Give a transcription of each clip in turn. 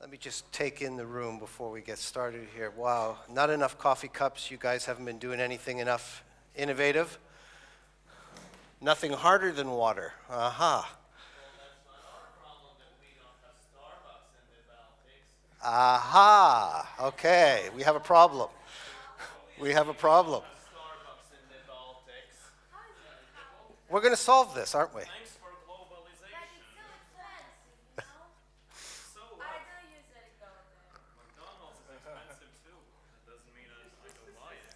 Let me just take in the room before we get started here. Wow, not enough coffee cups. You guys haven't been doing anything enough innovative. Nothing harder than water. Aha. Well, that's not our problem that we don't have Starbucks in the Baltics. Aha. Okay, we have a problem. We have a problem. Starbucks in the Baltics. We're going to solve this, aren't we? Thanks for globalization. But it's so expensive, you know? So I what? don't usually go there. McDonald's is expensive too. That doesn't mean I don't buy it.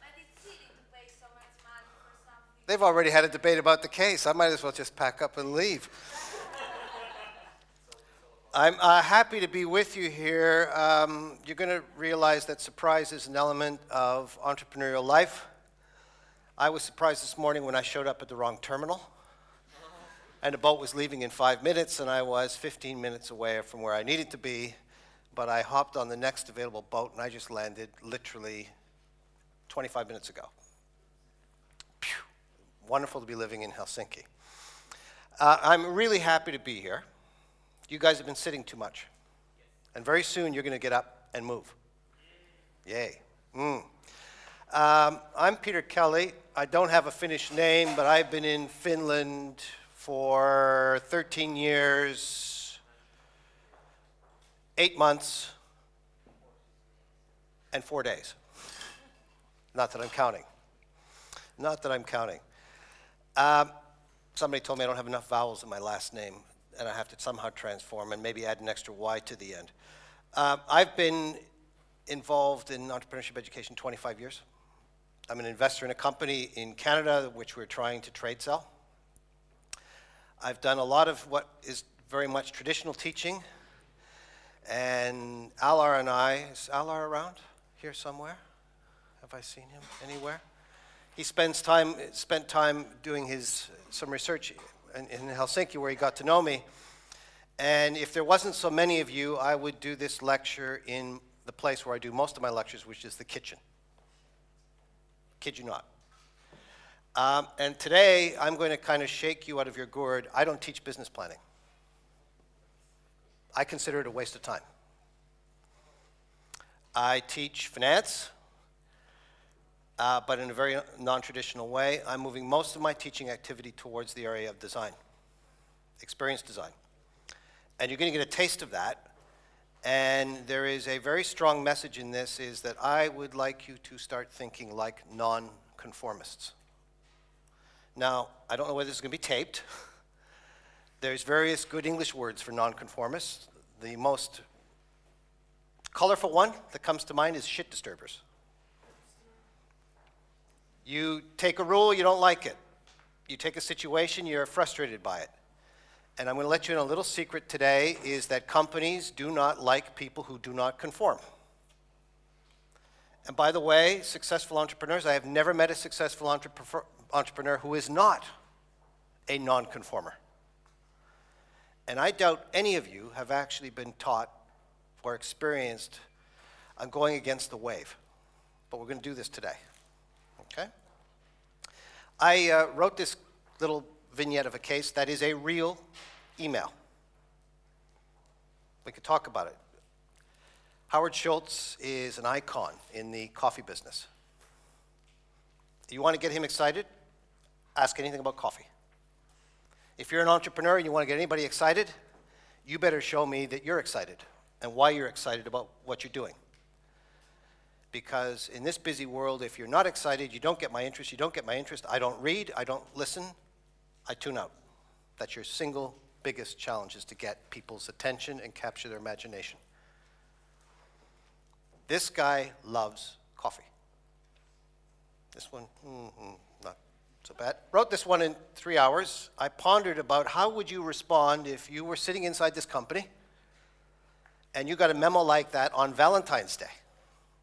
But it's silly to pay so much money for something. They've already had a debate about the case. I might as well just pack up and leave. I'm happy to be with you here. You're going to realize that surprise is an element of entrepreneurial life. I was surprised this morning when I showed up at the wrong terminal. And the boat was leaving in 5 minutes, and I was 15 minutes away from where I needed to be. But I hopped on the next available boat, and I just landed literally 25 minutes ago. Phew. Wonderful to be living in Helsinki. I'm really happy to be here. You guys have been sitting too much. And very soon you're going to get up and move. Yay. I'm Peter Kelly. I don't have a Finnish name, but I've been in Finland for 13 years, 8 months, and 4 days. Not that I'm counting. Not that I'm counting. Somebody told me I don't have enough vowels in my last name, and I have to somehow transform and maybe add an extra Y to the end. I've been involved in entrepreneurship education 25 years. I'm an investor in a company in Canada which we're trying to trade sell. I've done a lot of what is very much traditional teaching, and Alar and I, is Alar around here somewhere? Have I seen him anywhere? He spent time doing some research in Helsinki where he got to know me. And if there wasn't so many of you, I would do this lecture in the place where I do most of my lectures, which is the kitchen. Kid you not. And today, I'm going to kind of shake you out of your gourd. I don't teach business planning. I consider it a waste of time. I teach finance, but in a very non-traditional way. I'm moving most of my teaching activity towards the area of design, experience design. And you're going to get a taste of that. And there is a very strong message in this, is that I would like you to start thinking like non-conformists. Now, I don't know whether this is going to be taped. There's various good English words for non-conformists. The most colorful one that comes to mind is shit disturbers. You take a rule, you don't like it. You take a situation, you're frustrated by it. And I'm going to let you in a little secret today, is that companies do not like people who do not conform. And by the way, successful entrepreneurs, I have never met a successful entrepreneur who is not a non-conformer. And I doubt any of you have actually been taught or experienced on going against the wave. But we're going to do this today. Okay? I wrote this little vignette of a case that is a real email. We could talk about it. Howard Schultz is an icon in the coffee business. You want to get him excited? Ask anything about coffee. If you're an entrepreneur and you want to get anybody excited, you better show me that you're excited and why you're excited about what you're doing. Because in this busy world, if you're not excited, you don't get my interest, I don't read, I don't listen, I tune out. That's your single biggest challenge, is to get people's attention and capture their imagination. This guy loves coffee. This one, not so bad. Wrote this one in 3 hours. I pondered about how would you respond if you were sitting inside this company and you got a memo like that on Valentine's Day,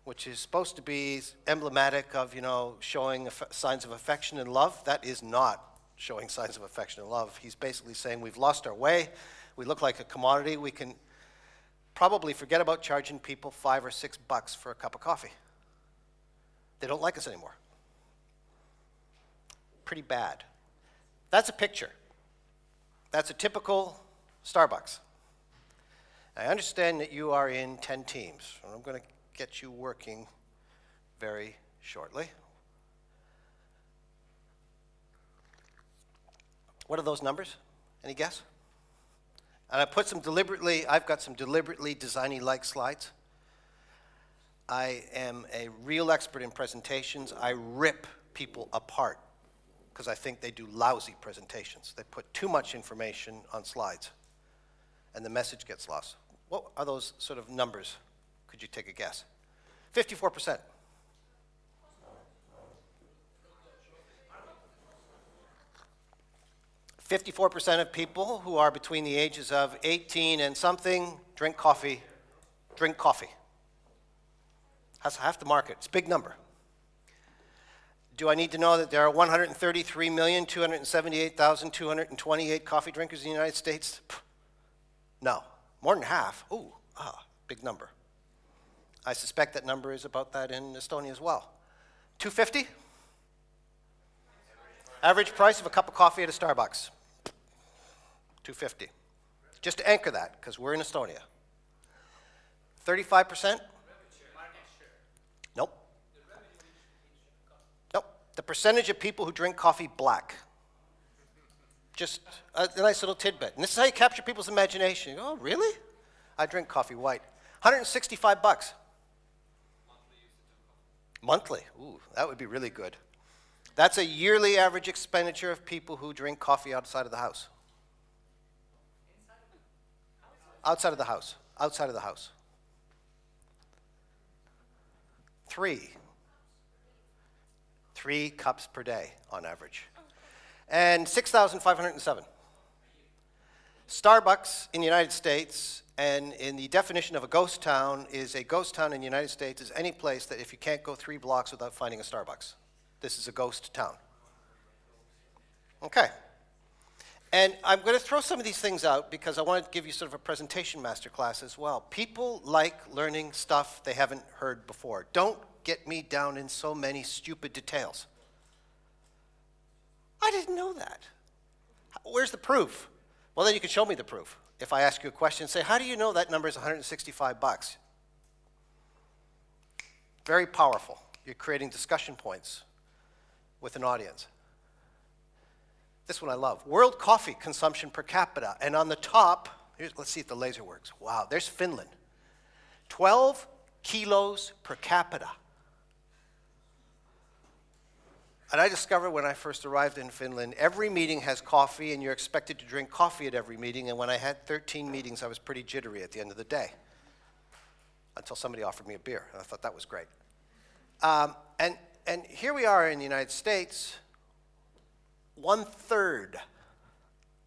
which is supposed to be emblematic of, showing signs of affection and love. That is not showing signs of affection and love. He's basically saying we've lost our way. We look like a commodity. We can probably forget about charging people $5 or $6 for a cup of coffee. They don't like us anymore. Pretty bad. That's a picture. That's a typical Starbucks. I understand that you are in 10 teams, and I'm going to get you working very shortly. What are those numbers? Any guess? And I've got some deliberately designy-like slides. I am a real expert in presentations. I rip people apart because I think they do lousy presentations. They put too much information on slides, and the message gets lost. What are those sort of numbers? Could you take a guess? 54%. 54% of people who are between the ages of 18 and something drink coffee. Drink coffee. That's half the market. It's a big number. Do I need to know that there are 133,278,228 coffee drinkers in the United States? No. More than half. Ooh, big number. I suspect that number is about that in Estonia as well. 250? Average price of a cup of coffee at a Starbucks. 250. Just to anchor that, because we're in Estonia. 35%? Nope. Nope. The percentage of people who drink coffee black. Just a nice little tidbit. And this is how you capture people's imagination. You go, oh, really? I drink coffee white. $165. Monthly. Ooh, that would be really good. That's a yearly average expenditure of people who drink coffee outside of the house. Outside of the house. Outside of the house. 3 cups per day on average. And 6,507. Starbucks in the United States, and in the definition of a ghost town, is a ghost town in the United States is any place that if you can't go 3 blocks without finding a Starbucks. This is a ghost town. Okay. And I'm going to throw some of these things out because I want to give you sort of a presentation masterclass as well. People like learning stuff they haven't heard before. Don't get me down in so many stupid details. I didn't know that. Where's the proof? Well, then you can show me the proof. If I ask you a question and say, how do you know that number is $165? Very powerful. You're creating discussion points with an audience. This one I love. World coffee consumption per capita. And on the top, let's see if the laser works. Wow, there's Finland. 12 kilos per capita. And I discovered when I first arrived in Finland, every meeting has coffee, and you're expected to drink coffee at every meeting. And when I had 13 meetings, I was pretty jittery at the end of the day, until somebody offered me a beer, and I thought that was great. And here we are in the United States, 1/3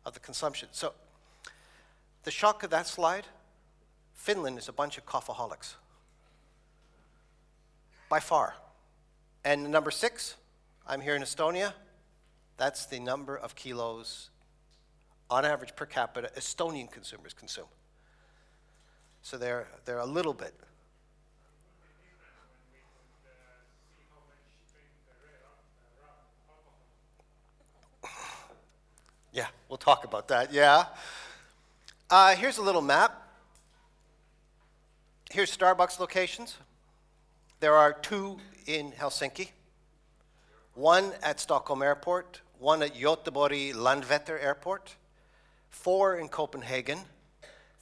of the consumption. So the shock of that slide, Finland is a bunch of coffeeholics, by far. And number 6, I'm here in Estonia. That's the number of kilos, on average per capita, Estonian consumers consume. So they're a little bit. Yeah, we'll talk about that, yeah. Here's a little map. Here's Starbucks locations. There are 2 in Helsinki, 1 at Stockholm Airport, 1 at Göteborg Landvetter Airport, 4 in Copenhagen,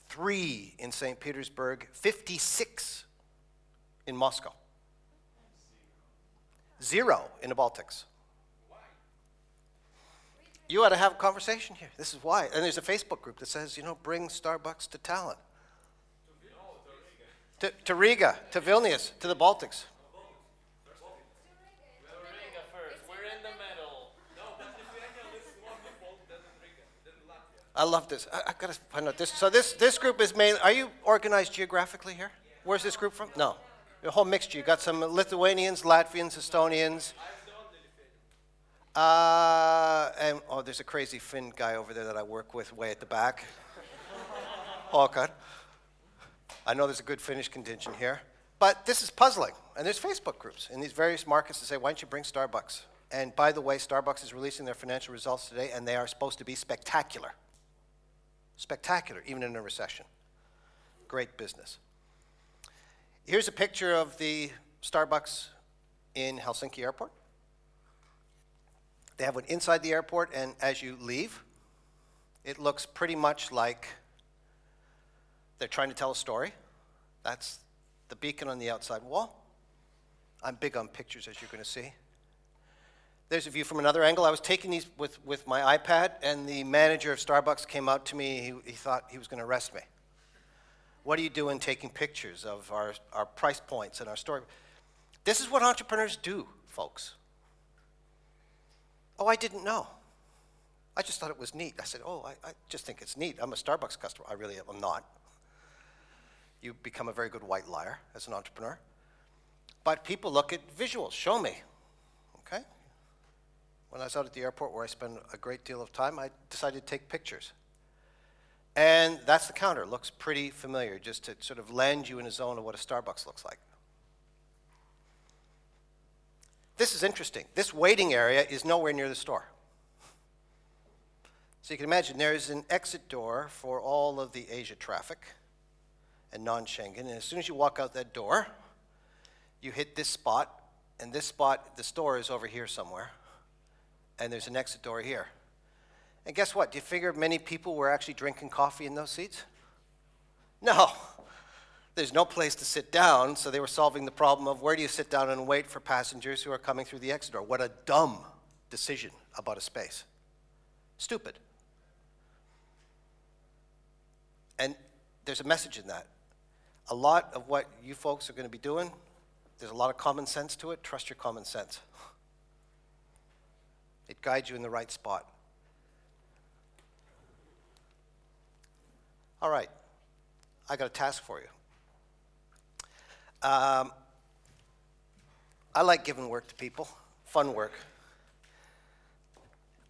3 in St. Petersburg, 56 in Moscow, 0 in the Baltics. You ought to have a conversation here. This is why. And there's a Facebook group that says, you know, bring Starbucks to Tallinn. To Riga, to Vilnius, to the Baltics. Riga first. We're in the middle. I love this. I got to find out this. So this group is mainly, are you organized geographically here? Where's this group from? No. You're a whole mixture. You got some Lithuanians, Latvians, Estonians. And there's a crazy Finn guy over there that I work with way at the back. Håkan. I know there's a good Finnish contingent here. But this is puzzling. And there's Facebook groups in these various markets that say, why don't you bring Starbucks? And by the way, Starbucks is releasing their financial results today, and they are supposed to be spectacular. Spectacular, even in a recession. great business. Here's a picture of the Starbucks in Helsinki Airport. They have one inside the airport, and as you leave, it looks pretty much like they're trying to tell a story. That's the beacon on the outside wall. I'm big on pictures, as you're going to see. There's a view from another angle. I was taking these with my iPad, and the manager of Starbucks came out to me. He thought he was going to arrest me. What are you doing taking pictures of our price points and our story? This is what entrepreneurs do, folks. Oh, I didn't know. I just thought it was neat. I said, oh, I just think it's neat. I'm a Starbucks customer. I really am not. You become a very good white liar as an entrepreneur. But people look at visuals. Show me, okay? When I was out at the airport where I spend a great deal of time, I decided to take pictures. And that's the counter. It looks pretty familiar, just to sort of land you in a zone of what a Starbucks looks like. This is interesting. This waiting area is nowhere near the store. So you can imagine there's an exit door for all of the Asia traffic and non-Schengen. And as soon as you walk out that door, you hit this spot, and this spot, the store is over here somewhere. And there's an exit door here. And guess what? Do you figure many people were actually drinking coffee in those seats? No. There's no place to sit down, so they were solving the problem of where do you sit down and wait for passengers who are coming through the exit door. What a dumb decision about a space. Stupid. And there's a message in that. A lot of what you folks are going to be doing, there's a lot of common sense to it. Trust your common sense. It guides you in the right spot. All right, I got a task for you. I like giving work to people, fun work.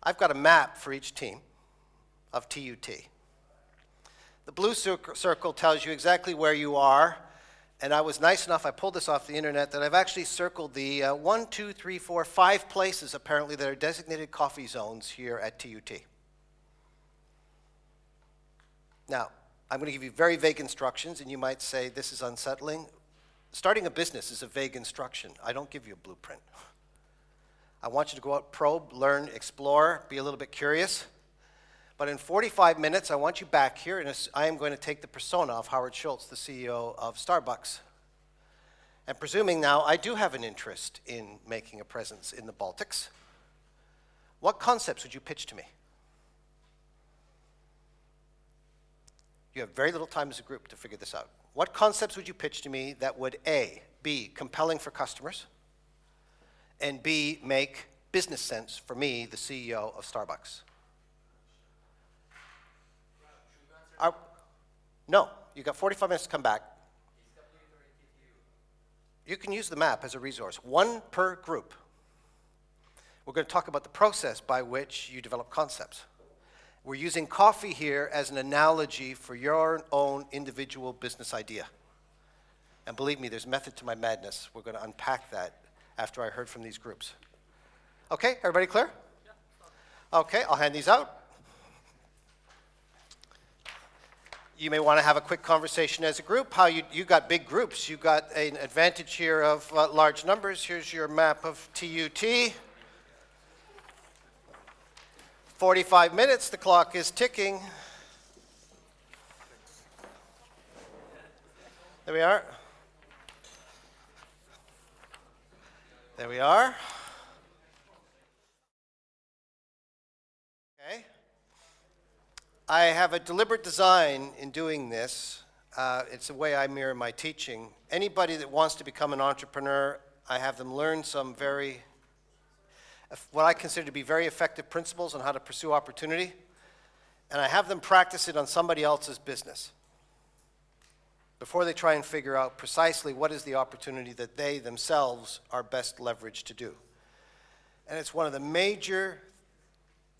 I've got a map for each team of TUT. The blue circle tells you exactly where you are, and I was nice enough, I pulled this off the internet, that I've actually circled the 1, 2, 3, 4, 5 places apparently that are designated coffee zones here at TUT. Now, I'm going to give you very vague instructions, and you might say this is unsettling. Starting a business is a vague instruction. I don't give you a blueprint. I want you to go out, probe, learn, explore, be a little bit curious. But in 45 minutes, I want you back here, and I am going to take the persona of Howard Schultz, the CEO of Starbucks. And presuming now I do have an interest in making a presence in the Baltics, what concepts would you pitch to me? You have very little time as a group to figure this out. What concepts would you pitch to me that would A, be compelling for customers, and B, make business sense for me, the CEO of Starbucks? No, you got 45 minutes to come back. You can use the map as a resource, one per group. We're going to talk about the process by which you develop concepts. We're using coffee here as an analogy for your own individual business idea. And believe me, there's method to my madness. We're going to unpack that after I heard from these groups. Okay, everybody clear? Okay, I'll hand these out. You may want to have a quick conversation as a group. You got big groups. You got an advantage here of large numbers. Here's your map of TUT. 45 minutes, the clock is ticking. There we are. There we are. Okay. I have a deliberate design in doing this. It's the way I mirror my teaching. Anybody that wants to become an entrepreneur, I have them learn some what I consider to be very effective principles on how to pursue opportunity, and I have them practice it on somebody else's business before they try and figure out precisely what is the opportunity that they themselves are best leveraged to do. And it's one of the major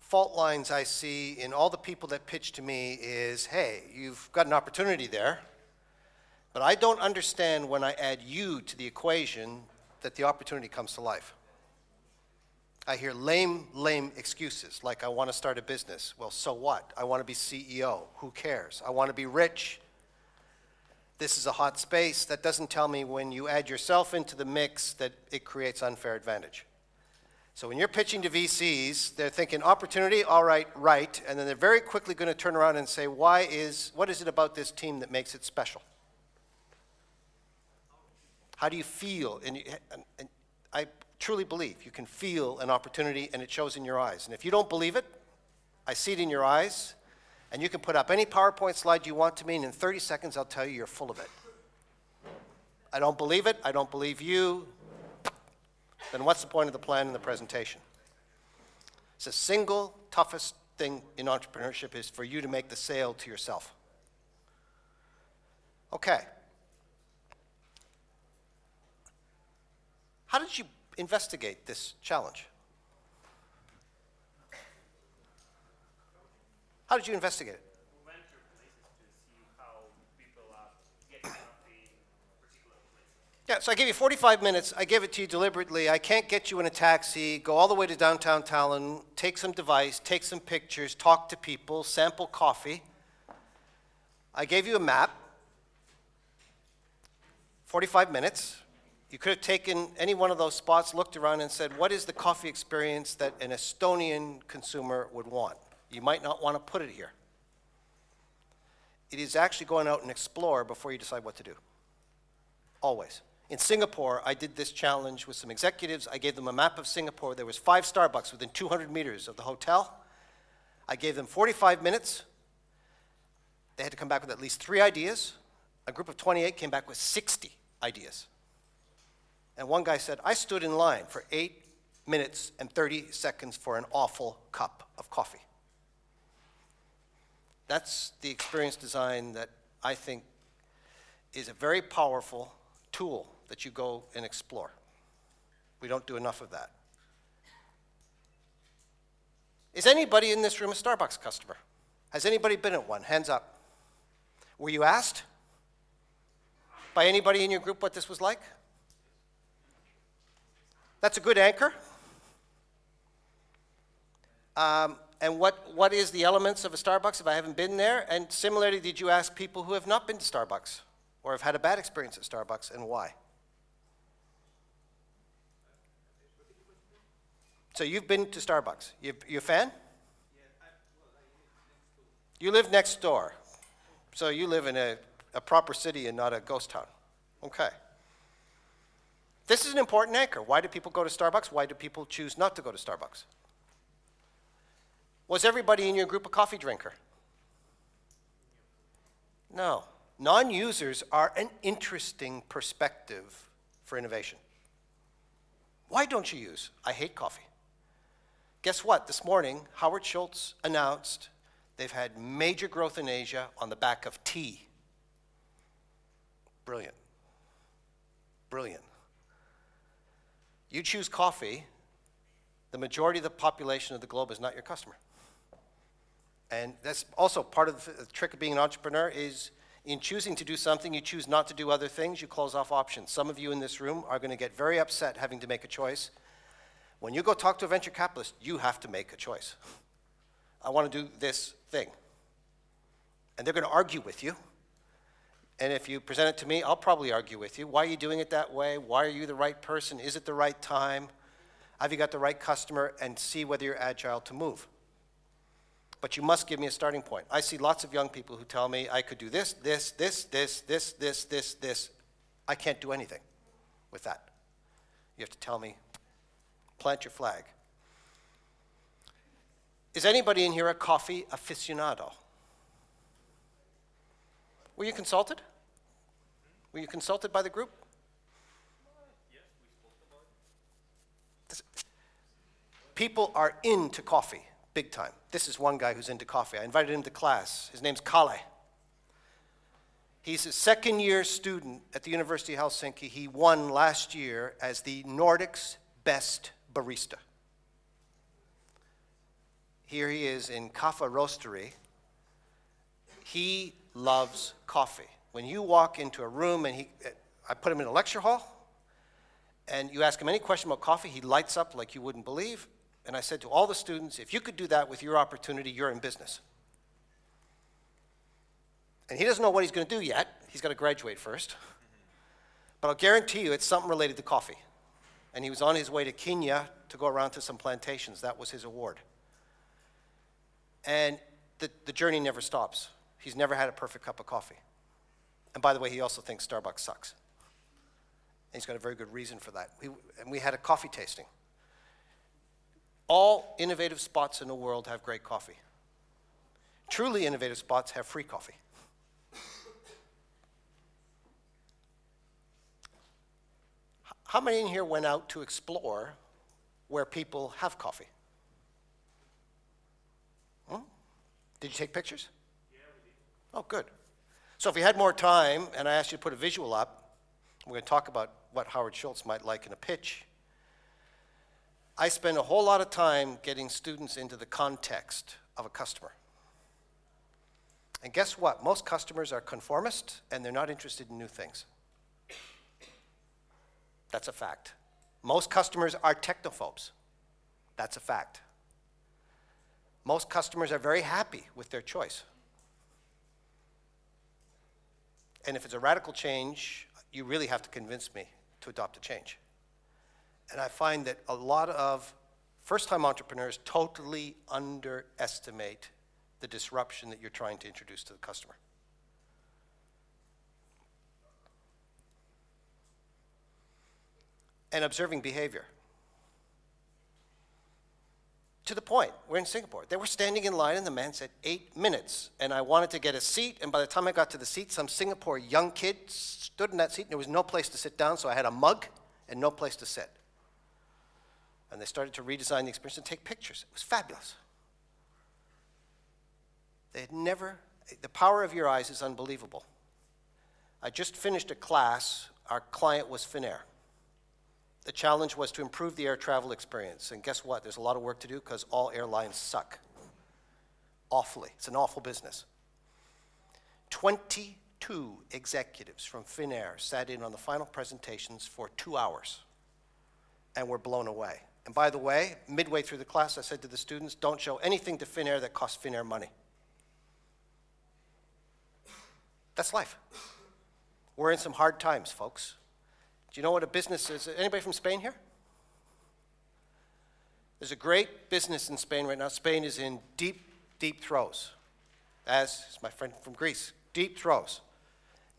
fault lines I see in all the people that pitch to me is, hey, you've got an opportunity there, but I don't understand when I add you to the equation that the opportunity comes to life. I hear lame excuses, like I want to start a business. Well, so what? I want to be CEO. Who cares? I want to be rich. this is a hot space. That doesn't tell me when you add yourself into the mix that it creates unfair advantage. So when you're pitching to VCs, they're thinking opportunity, all right, right, and then they're very quickly going to turn around and say, what is it about this team that makes it special? How do you feel? And I truly believe you can feel an opportunity and it shows in your eyes. And if you don't believe it, I see it in your eyes, and you can put up any PowerPoint slide you want to me, and in 30 seconds I'll tell you you're full of it. I don't believe it, I don't believe you, then what's the point of the plan and the presentation? It's the single toughest thing in entrepreneurship is for you to make the sale to yourself. Okay. How did you investigate this challenge? How did you investigate it? We went to places to see how people are getting coffee in particular places. Yeah, so I gave you 45 minutes. I gave it to you deliberately. I can't get you in a taxi, go all the way to downtown Tallinn, take some device, take some pictures, talk to people, sample coffee. I gave you a map, 45 minutes. You could have taken any one of those spots, looked around and said, what is the coffee experience that an Estonian consumer would want? You might not want to put it here. It is actually going out and explore before you decide what to do. Always. In Singapore, I did this challenge with some executives. I gave them a map of Singapore. There was 5 Starbucks within 200 meters of the hotel. I gave them 45 minutes. They had to come back with at least 3 ideas. A group of 28 came back with 60 ideas. And one guy said, I stood in line for 8 minutes and 30 seconds for an awful cup of coffee. That's the experience design that I think is a very powerful tool that you go and explore. We don't do enough of that. Is anybody in this room a Starbucks customer? Has anybody been at one? Hands up. Were you asked by anybody in your group what this was like? That's a good anchor. And what is the elements of a Starbucks if I haven't been there? And similarly, did you ask people who have not been to Starbucks or have had a bad experience at Starbucks, and why? So you've been to Starbucks. You a fan? You live next door. So you live in a proper city and not a ghost town. Okay. This is an important anchor. Why do people go to Starbucks? Why do people choose not to go to Starbucks? Was everybody in your group a coffee drinker? No. Non-users are an interesting perspective for innovation. Why don't you use? I hate coffee. Guess what? This morning, Howard Schultz announced they've had major growth in Asia on the back of tea. Brilliant. Brilliant. You choose coffee, the majority of the population of the globe is not your customer. And that's also part of the trick of being an entrepreneur is in choosing to do something, you choose not to do other things, you close off options. Some of you in this room are going to get very upset having to make a choice. When you go talk to a venture capitalist, you have to make a choice. I want to do this thing. And they're going to argue with you. And if you present it to me, I'll probably argue with you. Why are you doing it that way? Why are you the right person? Is it the right time? Have you got the right customer? And see whether you're agile to move. But you must give me a starting point. I see lots of young people who tell me I could do this, this, this, this, this, this, this, this. I can't do anything with that. You have to tell me, plant your flag. Is anybody in here a coffee aficionado? Were you consulted? Were you consulted by the group? Yes, we spoke about it. People are into coffee, big time. This is one guy who's into coffee. I invited him to class. His name's Kalle. He's a second-year student at the University of Helsinki. He won last year as the Nordic's best barista. Here he is in Kaffa Roastery. He loves coffee. When you walk into a room and I put him in a lecture hall, and you ask him any question about coffee, he lights up like you wouldn't believe. And I said to all the students, if you could do that with your opportunity, you're in business. And he doesn't know what he's going to do yet. He's got to graduate first. But I'll guarantee you it's something related to coffee. And he was on his way to Kenya to go around to some plantations. That was his award. And the journey never stops. He's never had a perfect cup of coffee. And by the way, he also thinks Starbucks sucks. And he's got a very good reason for that. And we had a coffee tasting. All innovative spots in the world have great coffee. Truly innovative spots have free coffee. How many in here went out to explore where people have coffee? Did you take pictures? Yeah, we did. Oh, good. So if we had more time and I asked you to put a visual up, we're going to talk about what Howard Schultz might like in a pitch. I spend a whole lot of time getting students into the context of a customer. And guess what? Most customers are conformist and they're not interested in new things. That's a fact. Most customers are technophobes. That's a fact. Most customers are very happy with their choice. And if it's a radical change, you really have to convince me to adopt a change. And I find that a lot of first-time entrepreneurs totally underestimate the disruption that you're trying to introduce to the customer. And observing behavior. To the point, we're in Singapore. They were standing in line and the man said 8 minutes. And I wanted to get a seat, and by the time I got to the seat, some Singapore young kid stood in that seat and there was no place to sit down, so I had a mug and no place to sit. And they started to redesign the experience and take pictures. It was fabulous. They had never, the power of your eyes is unbelievable. I just finished a class. Our client was Finnair. The challenge was to improve the air travel experience. And guess what? There's a lot of work to do because all airlines suck. Awfully. It's an awful business. 22 executives from Finnair sat in on the final presentations for 2 hours and were blown away. And by the way, midway through the class, I said to the students, don't show anything to Finnair that costs Finnair money. That's life. We're in some hard times, folks. Do you know what a business is? Anybody from Spain here? There's a great business in Spain right now. Spain is in deep, deep throes, as is my friend from Greece, deep throes.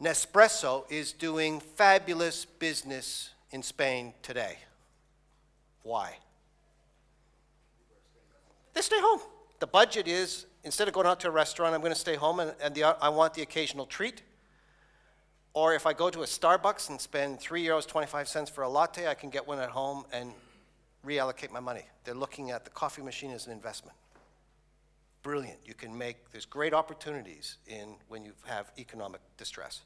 Nespresso is doing fabulous business in Spain today. Why? They stay home. The budget is, instead of going out to a restaurant, I'm going to stay home and I want the occasional treat. Or if I go to a Starbucks and spend €3.25 for a latte, I can get one at home and reallocate my money. They're looking at the coffee machine as an investment. Brilliant. You can make, there's great opportunities in when you have economic distress.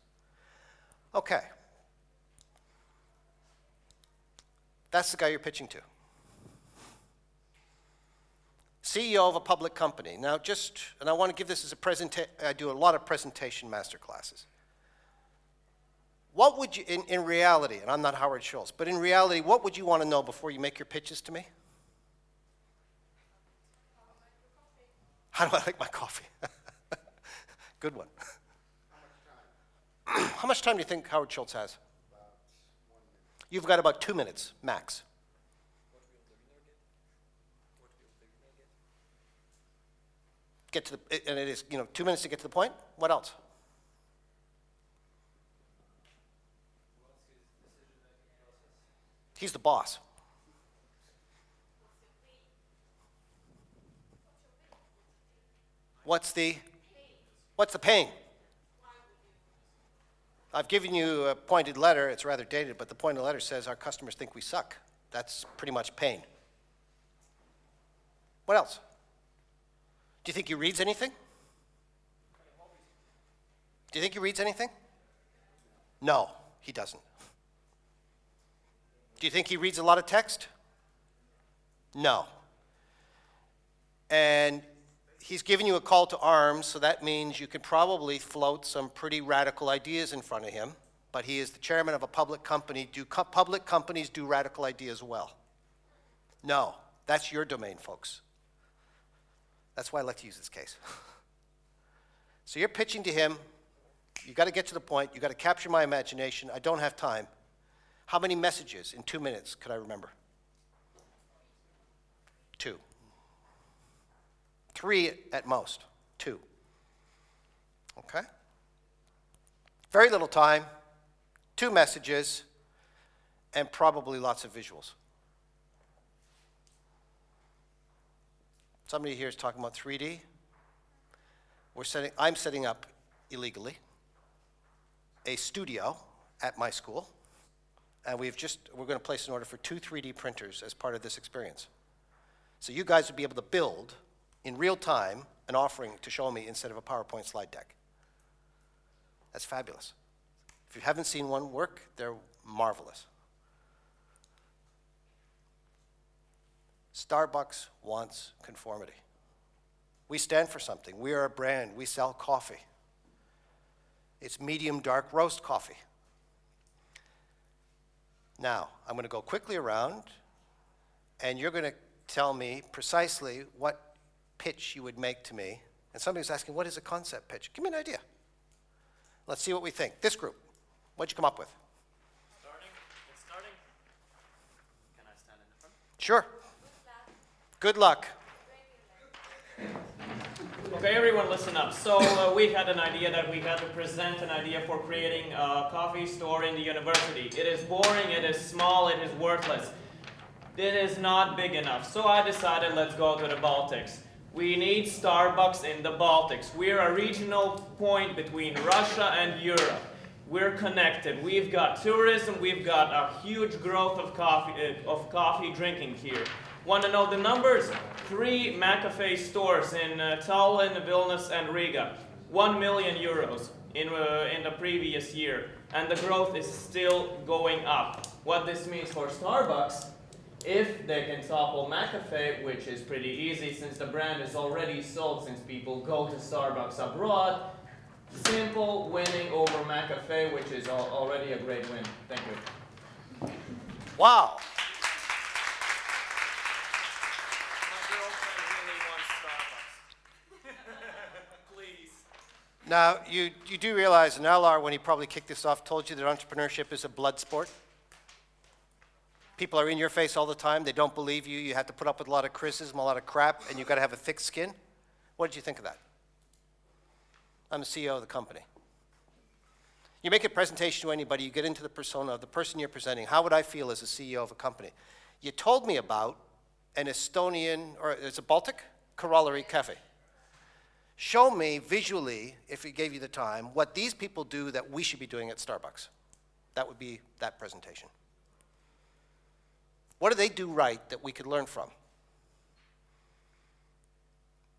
Okay. That's the guy you're pitching to. CEO of a public company. Now and I want to give this as a presentation, I do a lot of presentation master classes. What would you, in reality, and I'm not Howard Schultz, but in reality, what would you want to know before you make your pitches to me? How do I like my coffee? Good one. How much time do you think Howard Schultz has? About 1 minute. You've got about 2 minutes, max. Get to the, and it is, 2 minutes to get to the point. What else? He's the boss. What's the pain? I've given you a pointed letter. It's rather dated, but the pointed letter says our customers think we suck. That's pretty much pain. What else? Do you think he reads anything? Do you think he reads anything? No, he doesn't. Do you think he reads a lot of text? No. And he's giving you a call to arms, so that means you could probably float some pretty radical ideas in front of him, but he is the chairman of a public company. Do public companies do radical ideas well? No. That's your domain, folks. That's why I like to use this case. So you're pitching to him You got to get to the point. You got to capture my imagination. I don't have time. How many messages in 2 minutes could I remember? 2. 3 at most. 2. Okay? Very little time, 2 messages, and probably lots of visuals. Somebody here is talking about 3D. I'm setting up illegally a studio at my school, and we're going to place an order for 2 3D printers as part of this experience. So you guys would be able to build in real time an offering to show me instead of a PowerPoint slide deck. That's fabulous. If you haven't seen one work, they're marvelous. Starbucks wants conformity. We stand for something. We are a brand. We sell coffee. It's medium dark roast coffee. Now, I'm going to go quickly around, and you're going to tell me precisely what pitch you would make to me. And somebody's asking, what is a concept pitch? Give me an idea. Let's see what we think. This group, what'd you come up with? It's starting. Can I stand in the front? Sure. Good luck. Okay, everyone listen up. So we had an idea that we had to present an idea for creating a coffee store in the university. It is boring, it is small, it is worthless. It is not big enough. So I decided let's go to the Baltics. We need Starbucks in the Baltics. We're a regional point between Russia and Europe. We're connected. We've got tourism, we've got a huge growth of coffee drinking here. Want to know the numbers? 3 McCafe stores in Tallinn, Vilnius, and Riga. 1 million euros in the previous year. And the growth is still going up. What this means for Starbucks, if they can topple McCafe, which is pretty easy since the brand is already sold, since people go to Starbucks abroad, simple winning over McCafe, which is already a great win. Thank you. Wow. Now, you do realize, and LR, when he probably kicked this off, told you that entrepreneurship is a blood sport. People are in your face all the time. They don't believe you. You have to put up with a lot of criticism, a lot of crap, and you've got to have a thick skin. What did you think of that? I'm the CEO of the company. You make a presentation to anybody, you get into the persona of the person you're presenting. How would I feel as a CEO of a company? You told me about an Estonian, or it's a Baltic corollary cafe. Show me visually, if we gave you the time, what these people do that we should be doing at Starbucks. That would be that presentation. What do they do right that we could learn from?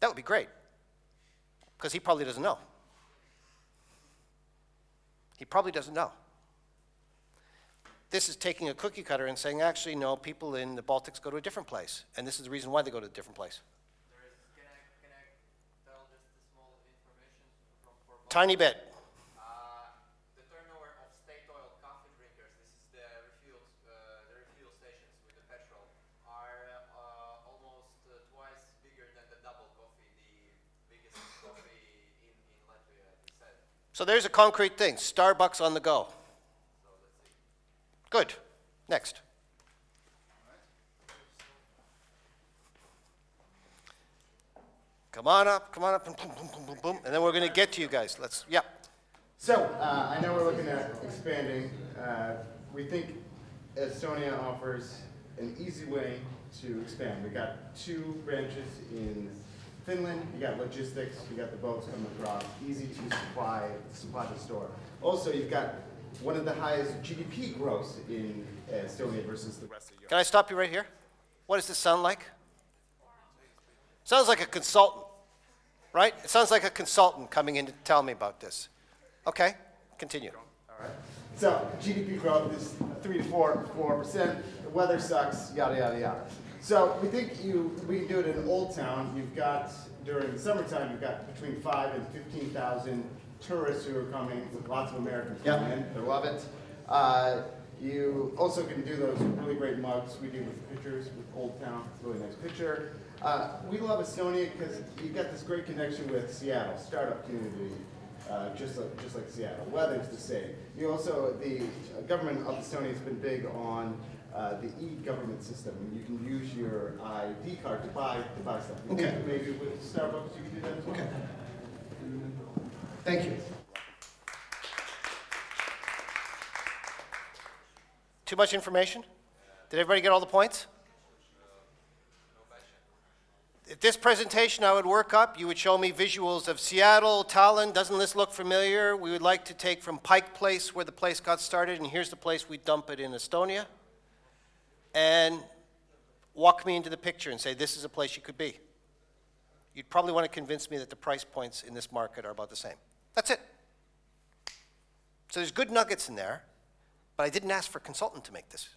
That would be great, because he probably doesn't know. He probably doesn't know. This is taking a cookie cutter and saying, actually, no, people in the Baltics go to a different place, and this is the reason why they go to a different place. Can I tell just a small information for Baltic? Tiny bit. The turnover of state oil coffee drinkers, this is the refuel stations with the petrol, are almost twice bigger than the double coffee, the biggest coffee in Latvia, they said. So there's a concrete thing, Starbucks on the go. So let's see. Good. Next. Come on up, and boom, boom, boom, boom, boom, and then we're going to get to you guys. Yeah. So, I know we're looking at expanding. We think Estonia offers an easy way to expand. We got 2 branches in Finland. You got logistics. You got the boats coming across. Easy to supply the store. Also, you've got one of the highest GDP growths in Estonia versus the rest of Europe. Can I stop you right here? What does this sound like? Sounds like a consultant, right? It sounds like a consultant coming in to tell me about this. Okay, continue. All right. So GDP growth is 3 to 4%. The weather sucks, yada, yada, yada. So we think we can do it in Old Town. You've got, during the summertime, you've got between 5 and 15,000 tourists who are coming, with lots of Americans coming in. They love it. You also can do those really great mugs we do with pictures with Old Town. It's a really nice picture. We love Estonia because you've got this great connection with Seattle, startup community. just like Seattle. Weather's the same. You also, the government of Estonia has been big on the e-government system. You can use your ID card to buy stuff. You Okay. think maybe with Starbucks you can do that as well? Okay. Thank you. Too much information? Did everybody get all the points? If this presentation I would work up, you would show me visuals of Seattle, Tallinn. Doesn't this look familiar? We would like to take from Pike Place, where the place got started, and here's the place we dump it in Estonia. And walk me into the picture and say, this is a place you could be. You'd probably want to convince me that the price points in this market are about the same. That's it. So there's good nuggets in there, but I didn't ask for a consultant to make this.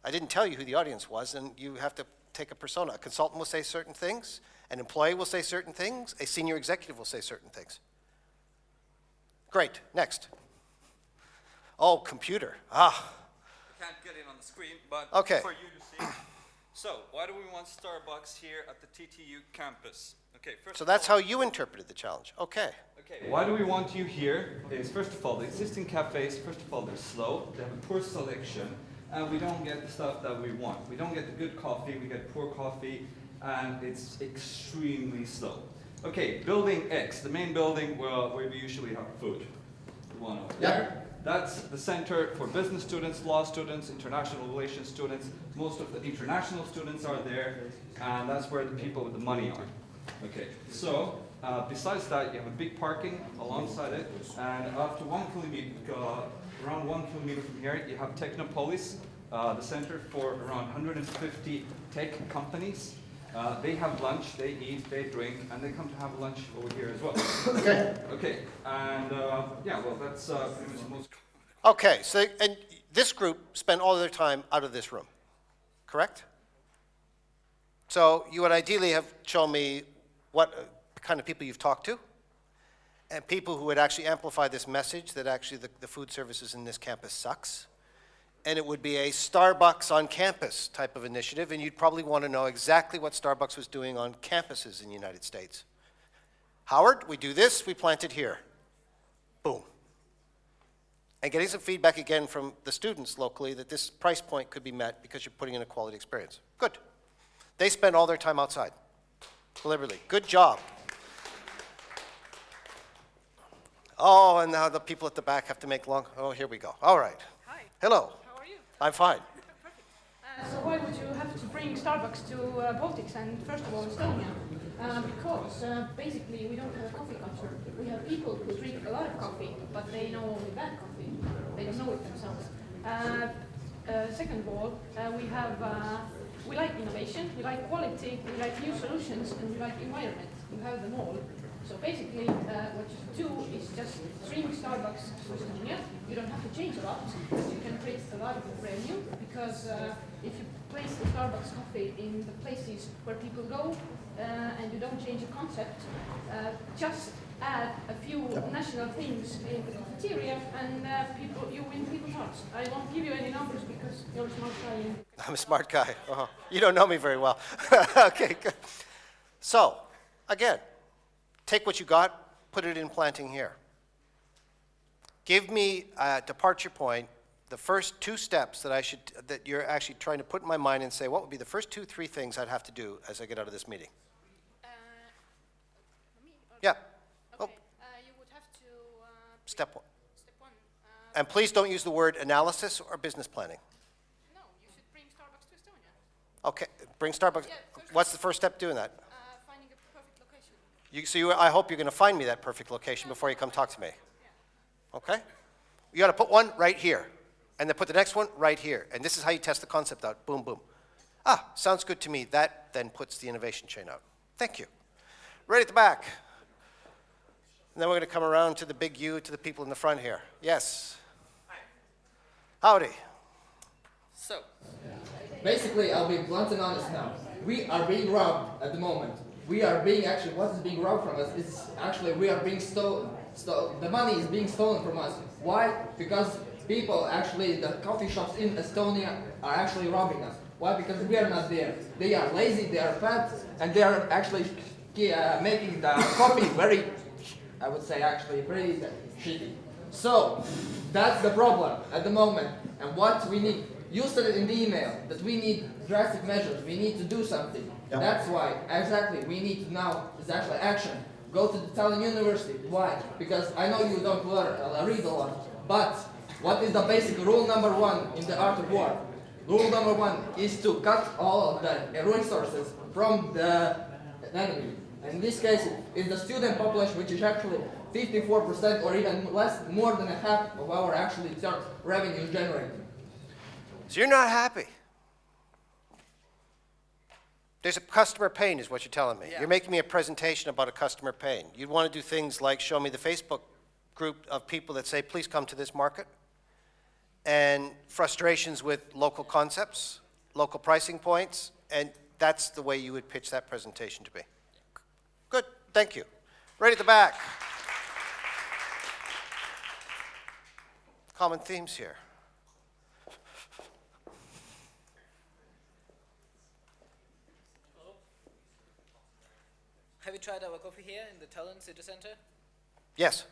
I didn't tell you who the audience was, and you have to take a persona. A consultant will say certain things, an employee will say certain things, a senior executive will say certain things. Great, next. Oh, computer, I can't get it on the screen, but Okay. for you to see. So, why do we want Starbucks here at the TTU campus? Okay, first so of that's all, how you interpreted the challenge. Okay. Okay, why do we want you here? Is first of all, the existing cafes, first of all, they're slow, they have a poor selection, and we don't get the stuff that we want. We don't get the good coffee, we get poor coffee, and it's extremely slow. Okay, building X, the main building where we usually have food. The one over there. That's the center for business students, law students, international relations students. Most of the international students are there, and that's where the people with the money are. Okay, so besides that, you have a big parking alongside it, and after 1 kilometer, around 1 kilometer from here, you have Technopolis, the center for around 150 tech companies. They have lunch, they eat, they drink, and they come to have lunch over here as well. Okay. Okay, and yeah, well, that's pretty much the most. Okay, so, and this group spent all their time out of this room, correct? So you would ideally have shown me what kind of people you've talked to, and people who would actually amplify this message that actually the food services in this campus sucks. And it would be a Starbucks on campus type of initiative, and you'd probably want to know exactly what Starbucks was doing on campuses in the United States. Howard, we do this, we plant it here. Boom. And getting some feedback again from the students locally that this price point could be met because you're putting in a quality experience. Good. They spend all their time outside, deliberately. Good job. Oh, and now the people at the back have to make long, oh, here we go. All right. Hi. Hello. How are you? I'm fine. So why would you have to bring Starbucks to Baltics and first of all Estonia? Because basically we don't have a coffee culture. We have people who drink a lot of coffee, but they know only bad coffee. They don't know it themselves. Second of all, we like innovation, we like quality, we like new solutions, and we like environment. You have them all. So basically, what you do is just bring Starbucks to Estonia. You don't have to change a lot, but you can create a lot of revenue because if you place the Starbucks coffee in the places where people go and you don't change the concept, just add a few national things in the cafeteria and you win people's hearts. I won't give you any numbers because you're a smart guy. And I'm a smart guy. Uh-huh. You don't know me very well. Okay, good. So, again, take what you got, put it in planting here. Give me a departure point, the first 2 steps that you're actually trying to put in my mind and say, what would be the first 2, 3 things I'd have to do as I get out of this meeting? me or Yeah. okay, Oh, you would have to step 1. step 1. And please don't use the word analysis or business planning. No, you should bring Starbucks to Estonia. Okay, bring Starbucks. Yeah, first- What's the first step doing that? Finding a perfect location. I hope you're going to find me that perfect location before you come talk to me. Okay? You got to put one right here, and then put the next one right here. And this is how you test the concept out. Boom, boom. Ah, sounds good to me. That then puts the innovation chain out. Thank you. Right at the back. And then we're going to come around to the big U, to the people in the front here. Yes. Howdy. So, basically, I'll be blunt and honest now. We are being robbed at the moment. We are being actually, what is being robbed from us is actually we are being stolen. The money is being stolen from us. Why? Because people actually, the coffee shops in Estonia are actually robbing us. Why? Because we are not there. They are lazy, they are fat, and they are actually making the coffee very I would say actually pretty shitty. So that's the problem at the moment. And what we need, you said it in the email, that we need drastic measures, we need to do something. Yep. That's why, exactly, we need to now, is actually action. Go to the Tallinn University. Why? Because I know you don't read a lot, but what is the basic rule number one in the art of war? Rule number one is to cut all of the resources from the enemy. In this case, it's the student population, which is actually 54% or even less, more than a half of our actually revenue generated. So you're not happy. There's a customer pain is what you're telling me. Yeah. You're making me a presentation about a customer pain. You'd want to do things like show me the Facebook group of people that say, please come to this market, and frustrations with local concepts, local pricing points, and that's the way you would pitch that presentation to be. Good, thank you. Right at the back. Common themes here. Have you tried our coffee here in the Tallinn city center? Yes,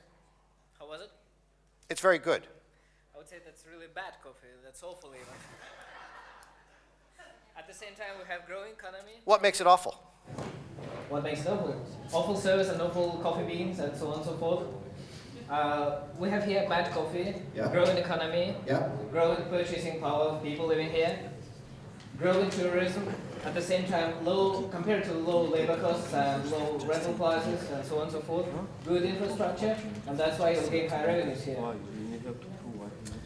How was it? it's very good. I would say that's really bad coffee. That's awful even. At the same time, we have growing economy. What makes it awful? What makes it awful? Awful service and awful coffee beans and so on and so forth. We have here bad coffee, Yeah. growing economy, Yeah. growing purchasing power of people living here, growing tourism. At the same time, low compared to low labor costs and low rental prices and so on and so forth. Good infrastructure, and that's why you'll gain high revenues here.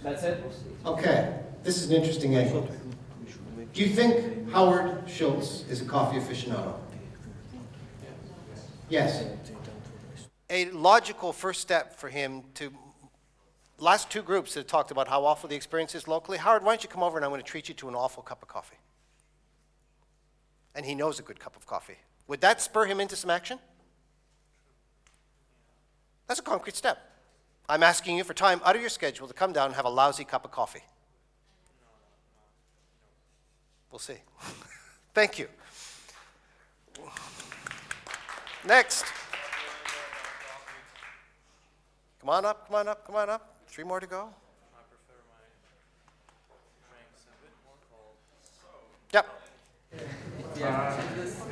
That's it. Okay, this is an interesting angle. Do you think Howard Schultz is a coffee aficionado? Yes. A logical first step for him to, last two groups that talked about how awful the experience is locally, Howard, why don't you come over and I'm going to treat you to an awful cup of coffee. And he knows a good cup of coffee. Would that spur him into some action? That's a concrete step. I'm asking you for time out of your schedule to come down and have a lousy cup of coffee. We'll see. Thank you. Next. Come on up, come on up, come on up. 3 more to go. I prefer my drinks a bit more cold. Yep. In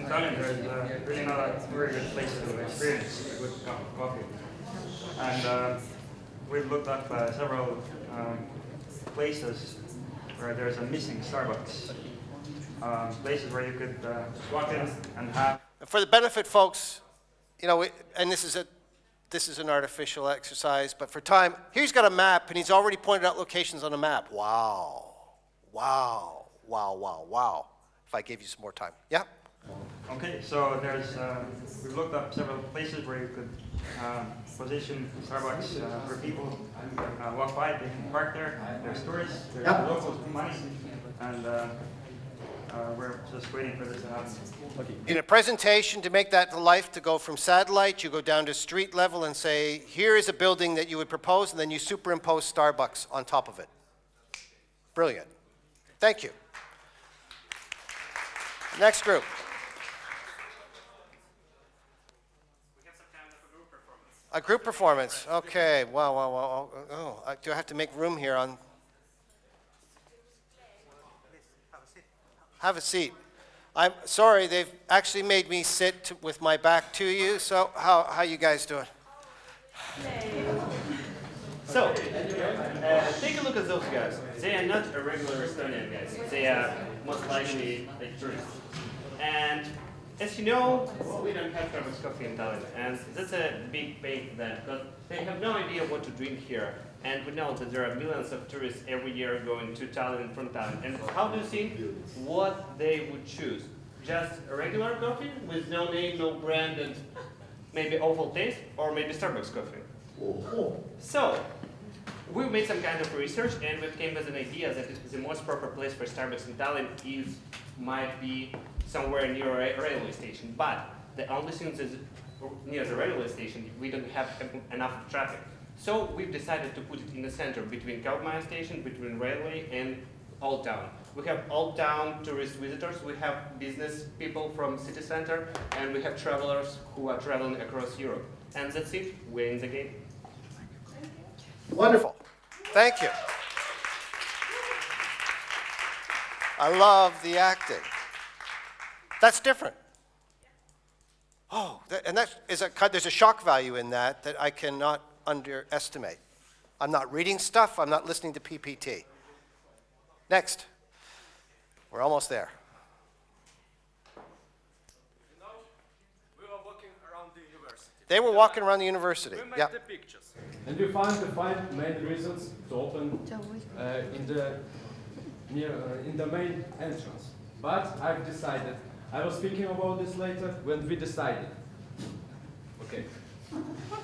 Tallinn, there's really not a very good place to experience a good cup of coffee. And we've looked up several places where there's a missing Starbucks. Places where you could walk in and have. For the benefit, folks, you know, and this is an artificial exercise, but for time, here's got a map, and he's already pointed out locations on a map. Wow, wow, wow, wow, wow. If I gave you some more time. Yeah? Okay, so there's, we've looked up several places where you could position Starbucks for people walk by, they can park there, there's tourists, there's locals with money, and we're just waiting for this to happen. In a presentation, to make that to life, to go from satellite, you go down to street level and say, here is a building that you would propose, and then you superimpose Starbucks on top of it. Brilliant. Thank you. Next group. We have some time for group performance. A group performance. Okay. Wow, wow, wow. Oh, do I have to make room here on? Have a seat. I'm sorry, they've actually made me sit with my back to you. So how you guys doing? So, take a look at those guys. They are not a regular Estonian guys. They are most likely like tourists. And as you know, we don't have Starbucks coffee in Tallinn, and that's a big pain for them because they have no idea what to drink here. And we know that there are millions of tourists every year going to Tallinn from Tallinn. And how do you think what they would choose? Just a regular coffee with no name, no brand, and maybe awful taste, or maybe Starbucks coffee? So, we made some kind of research, and we came with an idea that the most proper place for Starbucks in Tallinn might be somewhere near a railway station. But the only thing is near the railway station, we don't have enough traffic. So we've decided to put it in the center between Kaupmaja station, between railway and Old Town. We have Old Town tourist visitors, we have business people from city center, and we have travelers who are traveling across Europe. And that's it. We're in the game. Wonderful. Thank you. I love the acting. That's different. Oh, and that is there's a shock value in that that I cannot underestimate. I'm not reading stuff. I'm not listening to PPT. Next. We're almost there. We were walking around the university. They were walking around the university. We made Yeah. the pictures. And we found the 5 main reasons to open in the main entrance. But I've decided, I was thinking about this later when we decided. Okay,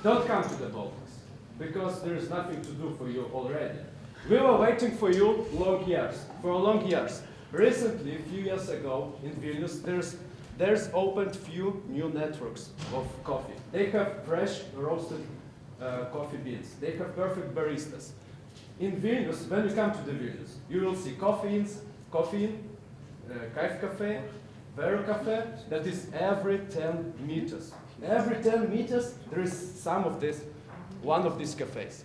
don't come to the Baltics, because there is nothing to do for you already. We were waiting for you for long years. Recently, a few years ago in Vilnius, there's opened few new networks of coffee. They have fresh roasted coffee beans. They have perfect baristas. In Vilnius, when you come to the Vilnius, you will see Kaif Cafe, Vero Cafe, that is every 10 meters. Every 10 meters, there is one of these cafes.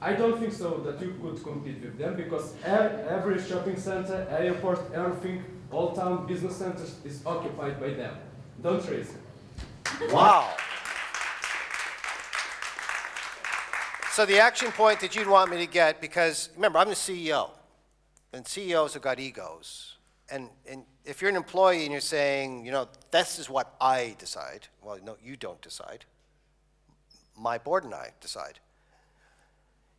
I don't think so that you could compete with them, because every shopping center, airport, everything, all town business centers is occupied by them. Don't raise it. Wow. So the action point that you'd want me to get, because remember, I'm the CEO, and CEOs have got egos. And if you're an employee and you're saying, you know, this is what I decide, well, no, you don't decide. My board and I decide.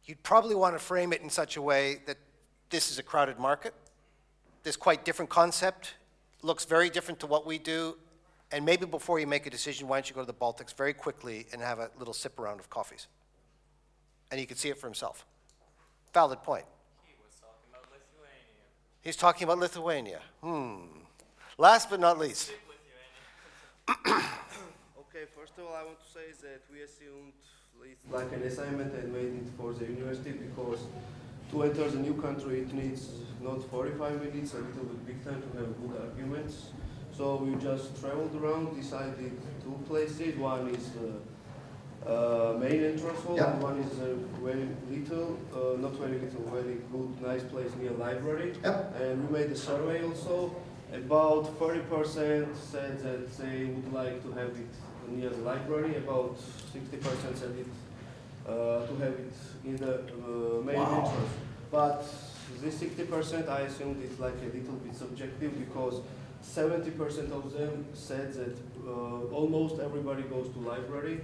You'd probably want to frame it in such a way that this is a crowded market. This quite different concept, looks very different to what we do, and maybe before you make a decision, why don't you go to the Baltics very quickly and have a little sip around of coffees? And he could see it for himself. Valid point. He's talking about Lithuania. Last but not least. Okay, first of all, I want to say that we assumed it's like an assignment and made it for the university, because to enter the new country it needs not 45 minutes, a little bit big time to have good arguments. So we just traveled around, decided 2 places. One is main entrance hall, and one is very little, not very little, very good, nice place near library. And we made a survey also. About 30% said that they would like to have it near the library. About 60% said it to have it in the main entrance. But this 60%, I assumed it's like a little bit subjective, because 70% of them said that almost everybody goes to library,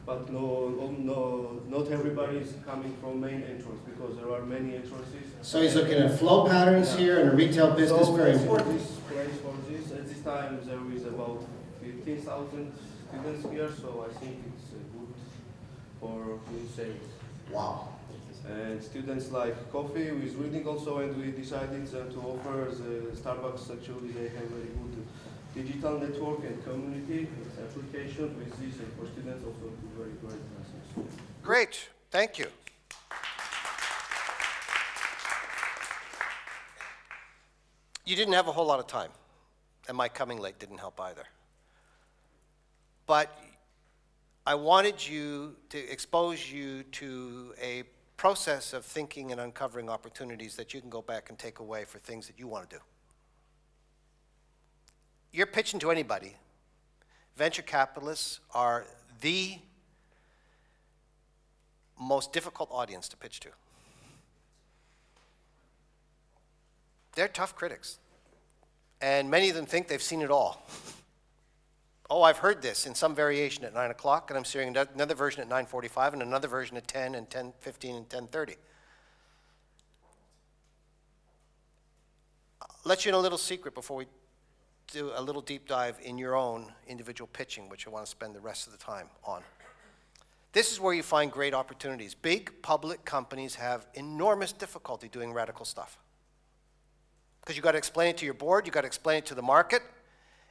but not everybody is coming from main entrance, because there are many entrances. So he's looking at flow patterns here and a retail business, so very important. This place for this. At this time there is about 15,000 students here, so I think it's good for new sales. Wow. And students like coffee with reading also, and we decided to offer the Starbucks. Actually, they have very good digital network and community application with this, and for students also very great classes. Great, thank you. You didn't have a whole lot of time, and my coming late didn't help either. But I wanted you to expose you to a process of thinking and uncovering opportunities that you can go back and take away for things that you want to do. You're pitching to anybody. Venture capitalists are the most difficult audience to pitch to. They're tough critics. And many of them think they've seen it all. Oh, I've heard this in some variation at 9 o'clock, and I'm seeing another version at 9:45, and another version at 10, and 10:15, and 10:30. I'll let you in a little secret before we do a little deep dive in your own individual pitching, which I want to spend the rest of the time on. This is where you find great opportunities. Big public companies have enormous difficulty doing radical stuff. Because you've got to explain it to your board, you've got to explain it to the market,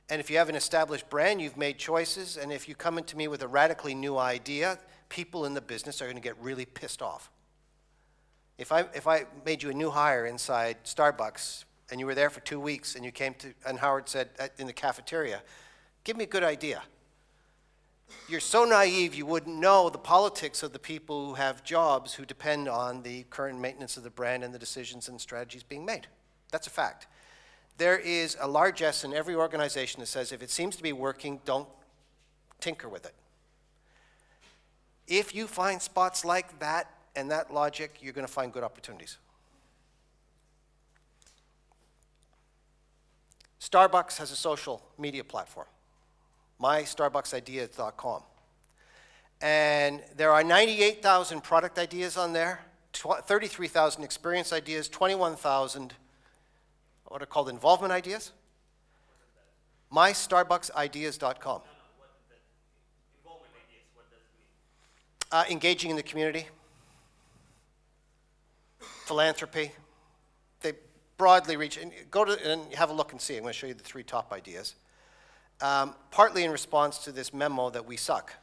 and if you have an established brand, you've made choices, and if you come into me with a radically new idea, people in the business are going to get really pissed off. If I made you a new hire inside Starbucks, and you were there for 2 weeks, and you came to, and Howard said in the cafeteria, give me a good idea. You're so naive you wouldn't know the politics of the people who have jobs who depend on the current maintenance of the brand and the decisions and strategies being made. That's a fact. There is a large S in every organization that says if it seems to be working, don't tinker with it. If you find spots like that and that logic, you're going to find good opportunities. Starbucks has a social media platform, mystarbucksideas.com. And there are 98,000 product ideas on there, 33,000 experience ideas, 21,000 what are called involvement ideas. mystarbucksideas.com. Engaging in the community, philanthropy. They broadly reach, and go to and have a look and see. I'm going to show you the 3 top ideas. Partly in response to this memo that we suck.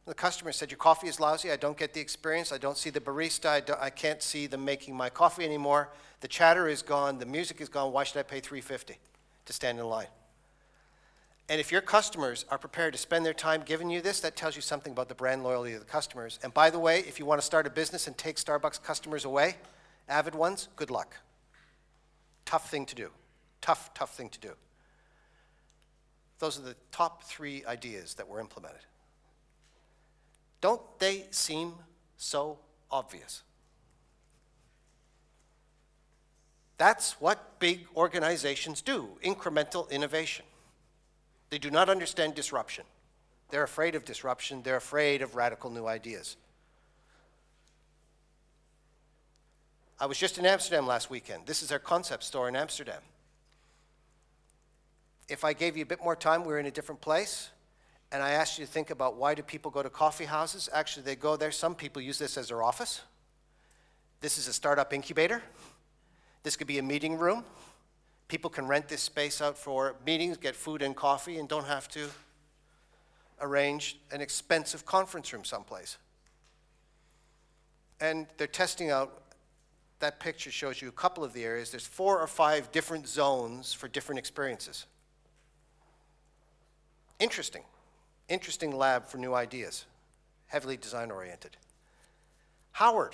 The customer said, your coffee is lousy, I don't get the experience, I don't see the barista, I can't see them making my coffee anymore, the chatter is gone, the music is gone, why should I pay $3.50 to stand in line? And if your customers are prepared to spend their time giving you this, that tells you something about the brand loyalty of the customers. And by the way, if you want to start a business and take Starbucks customers away, avid ones, good luck. Tough thing to do. Tough thing to do. Those are the top 3 ideas that were implemented. Don't they seem so obvious? That's what big organizations do, incremental innovation. They do not understand disruption. They're afraid of disruption. They're afraid of radical new ideas. I was just in Amsterdam last weekend. This is our concept store in Amsterdam. If I gave you a bit more time, we were in a different place, and I asked you to think about why do people go to coffee houses. Actually, they go there. Some people use this as their office. This is a startup incubator. This could be a meeting room. People can rent this space out for meetings, get food and coffee, and don't have to arrange an expensive conference room someplace. And they're testing out, that picture shows you a couple of the areas. There's 4 or 5 different zones for different experiences. Interesting. Interesting lab for new ideas, heavily design-oriented. Howard,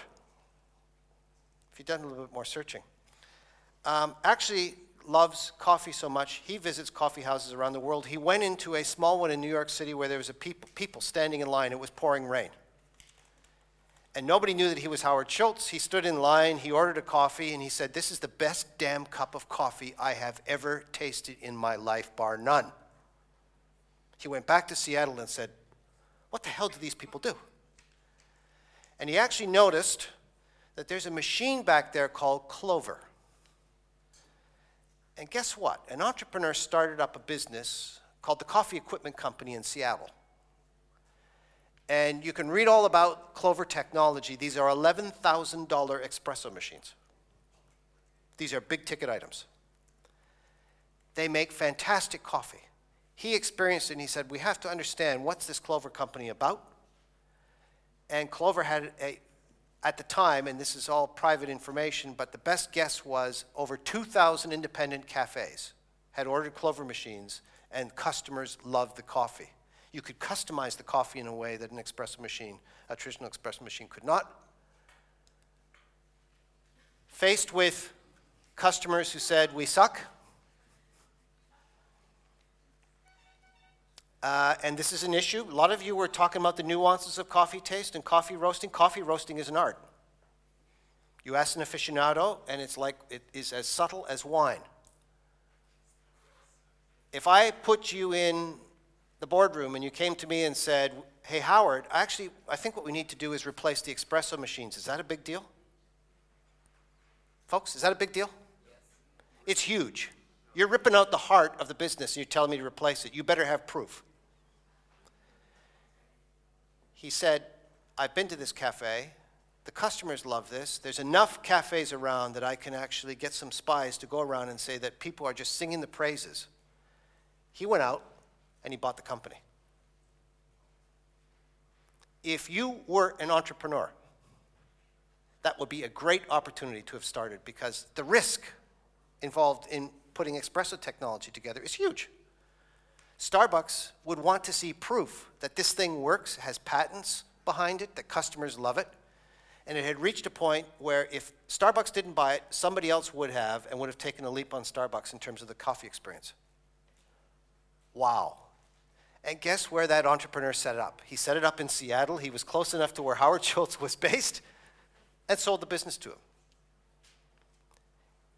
if you've done a little bit more searching, actually loves coffee so much, he visits coffee houses around the world. He went into a small one in New York City where there was people standing in line. It was pouring rain. And nobody knew that he was Howard Schultz. He stood in line, he ordered a coffee, and he said, this is the best damn cup of coffee I have ever tasted in my life, bar none. He went back to Seattle and said, what the hell do these people do? And he actually noticed that there's a machine back there called Clover. And guess what? An entrepreneur started up a business called the Coffee Equipment Company in Seattle. And you can read all about Clover technology. These are $11,000 espresso machines. These are big ticket items. They make fantastic coffee. He experienced it and he said, we have to understand what's this Clover company about. And Clover had at the time, and this is all private information, but the best guess was over 2,000 independent cafes had ordered Clover machines and customers loved the coffee. You could customize the coffee in a way that an espresso machine, a traditional espresso machine could not. Faced with customers who said, we suck, and this is an issue. A lot of you were talking about the nuances of coffee taste and coffee roasting. Coffee roasting is an art. You ask an aficionado, and it's like it is as subtle as wine. If I put you in the boardroom and you came to me and said, hey, Howard, I think what we need to do is replace the espresso machines. Is that a big deal? Folks, is that a big deal? Yes. It's huge. You're ripping out the heart of the business and you're telling me to replace it. You better have proof. He said, I've been to this cafe. The customers love this. There's enough cafes around that I can actually get some spies to go around and say that people are just singing the praises. He went out and he bought the company. If you were an entrepreneur, that would be a great opportunity to have started because the risk involved in putting espresso technology together is huge. Starbucks would want to see proof that this thing works, has patents behind it, that customers love it. And it had reached a point where if Starbucks didn't buy it, somebody else would have and would have taken a leap on Starbucks in terms of the coffee experience. Wow. And guess where that entrepreneur set it up? He set it up in Seattle. He was close enough to where Howard Schultz was based and sold the business to him.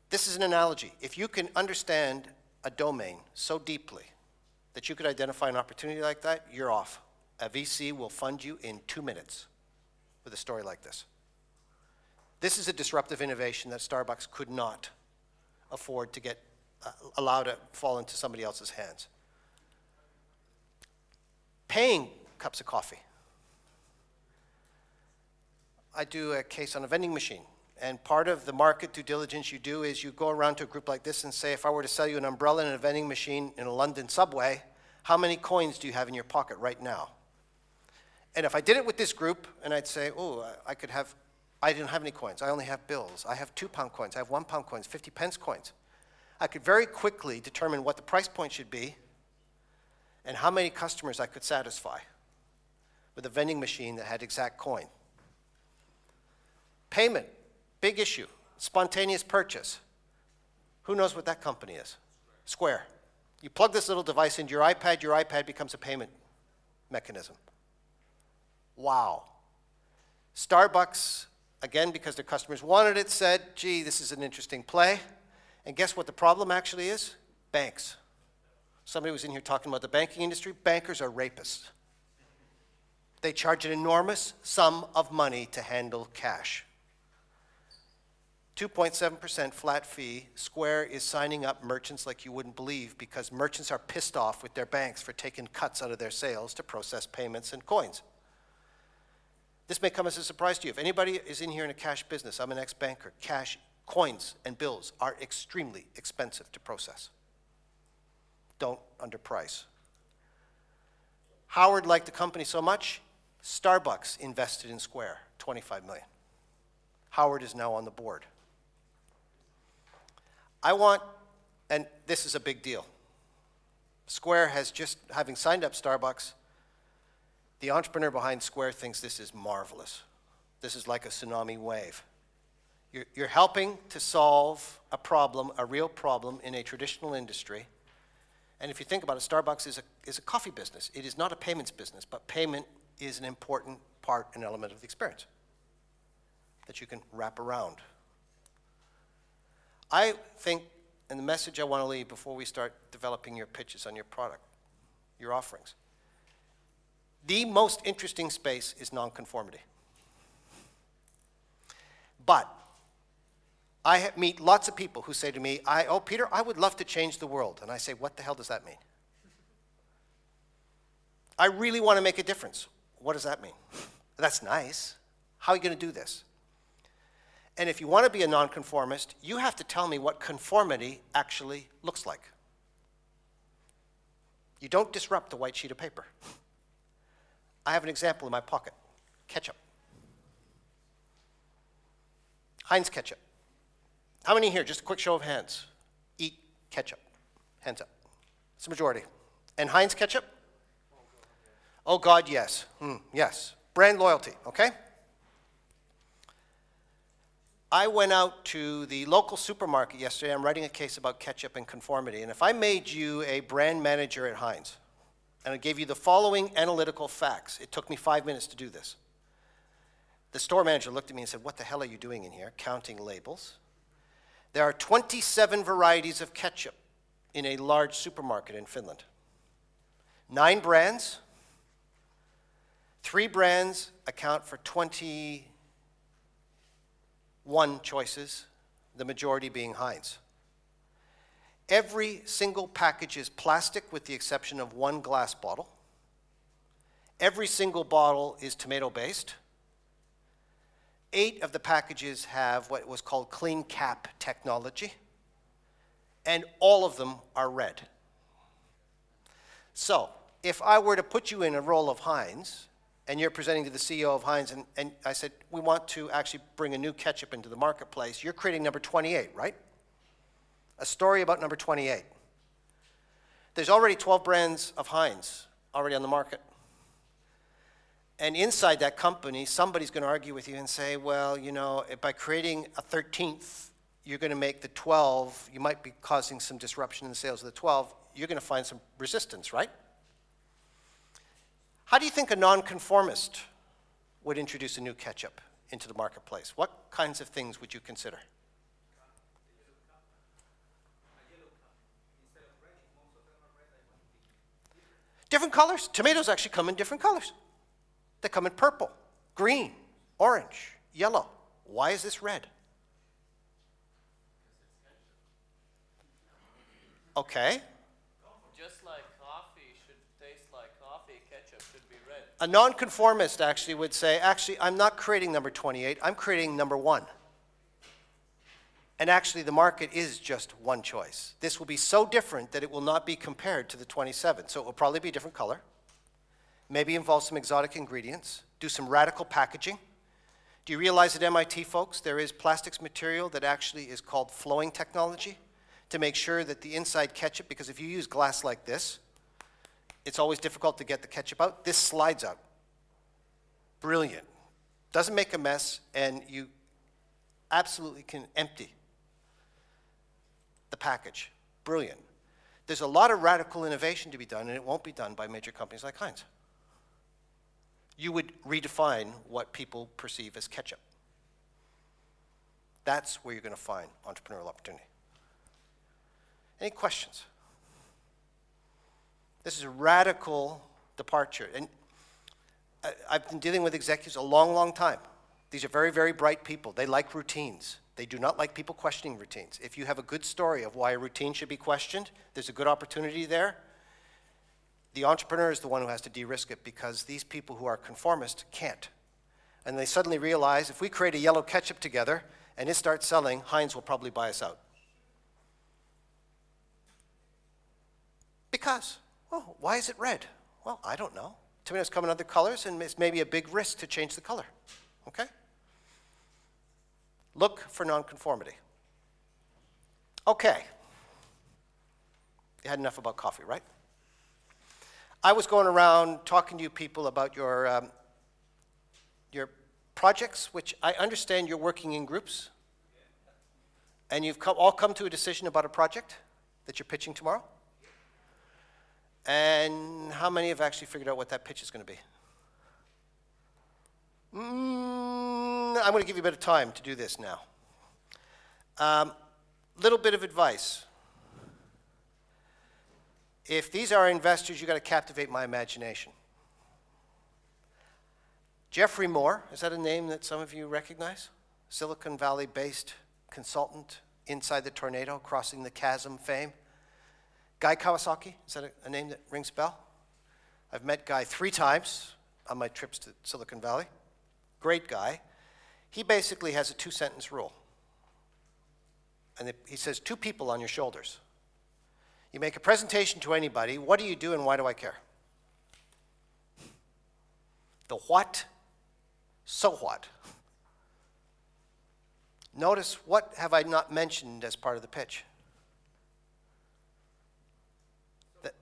This is an analogy. If you can understand a domain so deeply that you could identify an opportunity like that, you're off. A VC will fund you in 2 minutes with a story like this. This is a disruptive innovation that Starbucks could not afford to get allowed to fall into somebody else's hands. Paying cups of coffee. I do a case on a vending machine, and part of the market due diligence you do is you go around to a group like this and say, if I were to sell you an umbrella and a vending machine in a London subway, how many coins do you have in your pocket right now? And if I did it with this group, and I'd say, oh, I didn't have any coins. I only have bills. I have £2 coins. I have £1 coins, 50 pence coins. I could very quickly determine what the price point should be and how many customers I could satisfy with a vending machine that had exact coin. Payment, big issue. Spontaneous purchase. Who knows what that company is? Square. You plug this little device into your iPad becomes a payment mechanism. Wow. Starbucks, again, because their customers wanted it, said, gee, this is an interesting play. And guess what the problem actually is? Banks. Somebody was in here talking about the banking industry. Bankers are rapists. They charge an enormous sum of money to handle cash. 2.7% flat fee. Square is signing up merchants like you wouldn't believe because merchants are pissed off with their banks for taking cuts out of their sales to process payments and coins. This may come as a surprise to you. If anybody is in here in a cash business, I'm an ex-banker, cash, coins, and bills are extremely expensive to process. Don't underprice. Howard liked the company so much, Starbucks invested in Square, $25 million. Howard is now on the board. And this is a big deal. Square has just, having signed up Starbucks, the entrepreneur behind Square thinks this is marvelous. This is like a tsunami wave. You're helping to solve a problem, a real problem in a traditional industry. And if you think about it, Starbucks is a coffee business. It is not a payments business, but payment is an important part and element of the experience that you can wrap around. I think, and the message I want to leave before we start developing your pitches on your product, your offerings, the most interesting space is nonconformity. But I meet lots of people who say to me, oh, Peter, I would love to change the world. And I say, what the hell does that mean? I really want to make a difference. What does that mean? That's nice. How are you going to do this? And if you want to be a nonconformist, you have to tell me what conformity actually looks like. You don't disrupt a white sheet of paper. I have an example in my pocket. Ketchup. Heinz ketchup. How many here, just a quick show of hands, eat ketchup? Hands up. It's the majority. And Heinz ketchup? Oh God, yes. Yes. Brand loyalty, okay? I went out to the local supermarket yesterday. I'm writing a case about ketchup and conformity. And if I made you a brand manager at Heinz, and I gave you the following analytical facts, it took me 5 minutes to do this. The store manager looked at me and said, what the hell are you doing in here? Counting labels. There are 27 varieties of ketchup in a large supermarket in Finland. 9 brands. 3 brands account for 21 choices, the majority being Heinz. Every single package is plastic with the exception of 1 glass bottle. Every single bottle is tomato-based. 8 of the packages have what was called clean cap technology, and all of them are red. So, if I were to put you in a role of Heinz, and you're presenting to the CEO of Heinz, and I said, we want to actually bring a new ketchup into the marketplace, you're creating number 28, right? A story about number 28. There's already 12 brands of Heinz already on the market. And inside that company, somebody's going to argue with you and say, well, you know, by creating a 13th, you're going to make the 12, you might be causing some disruption in the sales of the 12, you're going to find some resistance, right? How do you think a nonconformist would introduce a new ketchup into the marketplace? What kinds of things would you consider? Different colors. Tomatoes actually come in different colors. They come in purple, green, orange, yellow. Why is this red? Okay. Just like coffee should taste like coffee, ketchup should be red. A nonconformist actually would say, actually, I'm not creating number 28, I'm creating number 1. And actually, the market is just one choice. This will be so different that it will not be compared to the 27. So it will probably be a different color. Maybe involve some exotic ingredients. Do some radical packaging. Do you realize at MIT, folks, there is plastics material that actually is called flowing technology to make sure that the inside ketchup, because if you use glass like this, it's always difficult to get the ketchup out. This slides out. Brilliant. Doesn't make a mess, and you absolutely can empty the package. Brilliant. There's a lot of radical innovation to be done, and it won't be done by major companies like Heinz. You would redefine what people perceive as ketchup. That's where you're going to find entrepreneurial opportunity. Any questions? This is a radical departure. And I've been dealing with executives a long, long time. These are very, very bright people. They like routines. They do not like people questioning routines. If you have a good story of why a routine should be questioned, there's a good opportunity there. The entrepreneur is the one who has to de-risk it, because these people who are conformist can't. And they suddenly realize if we create a yellow ketchup together and it starts selling, Heinz will probably buy us out. Because, oh, why is it red? Well, I don't know. Tomatoes come in other colors, and it's maybe a big risk to change the color. Okay? Look for nonconformity. Okay. You had enough about coffee, right? I was going around talking to you people about your projects, which I understand you're working in groups, and you've all come to a decision about a project that you're pitching tomorrow. And how many have actually figured out what that pitch is going to be? I'm going to give you a bit of time to do this now. Little bit of advice. If these are investors, you've got to captivate my imagination. Jeffrey Moore, is that a name that some of you recognize? Silicon Valley-based consultant, inside the tornado, crossing the chasm fame. Guy Kawasaki, is that a name that rings a bell? I've met Guy 3 times on my trips to Silicon Valley. Great guy. He basically has a 2-sentence rule. And he says, 2 people on your shoulders. You make a presentation to anybody, what do you do and why do I care? The what, so what? Notice, what have I not mentioned as part of the pitch? That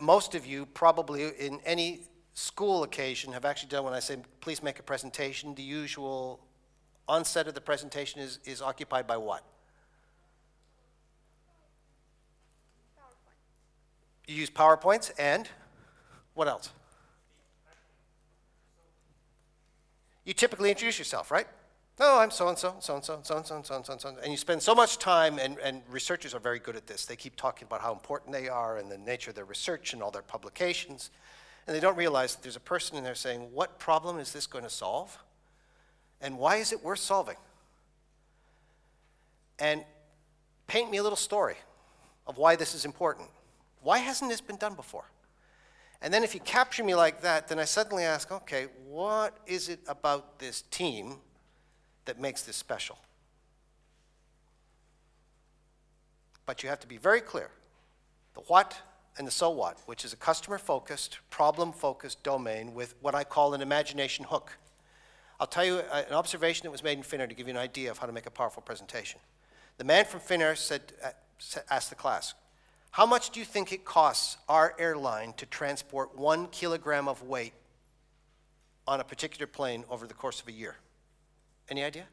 most of you probably in any school occasion have actually done when I say, please make a presentation. The usual onset of the presentation is occupied by what? You use PowerPoints and what else? You typically introduce yourself, right? Oh, I'm so-and-so, so-and-so, so-and-so, so-and-so, so-and-so. And you spend so much time, and researchers are very good at this. They keep talking about how important they are and the nature of their research and all their publications. And they don't realize that there's a person in there saying, what problem is this going to solve? And why is it worth solving? And paint me a little story of why this is important. Why hasn't this been done before? And then if you capture me like that, then I suddenly ask, okay, what is it about this team that makes this special? But you have to be very clear. The what and the so what, which is a customer-focused, problem-focused domain with what I call an imagination hook. I'll tell you an observation that was made in Finnair to give you an idea of how to make a powerful presentation. The man from Finnair asked the class, How much do you think it costs our airline to transport 1 kilogram of weight on a particular plane over the course of a year? Any idea?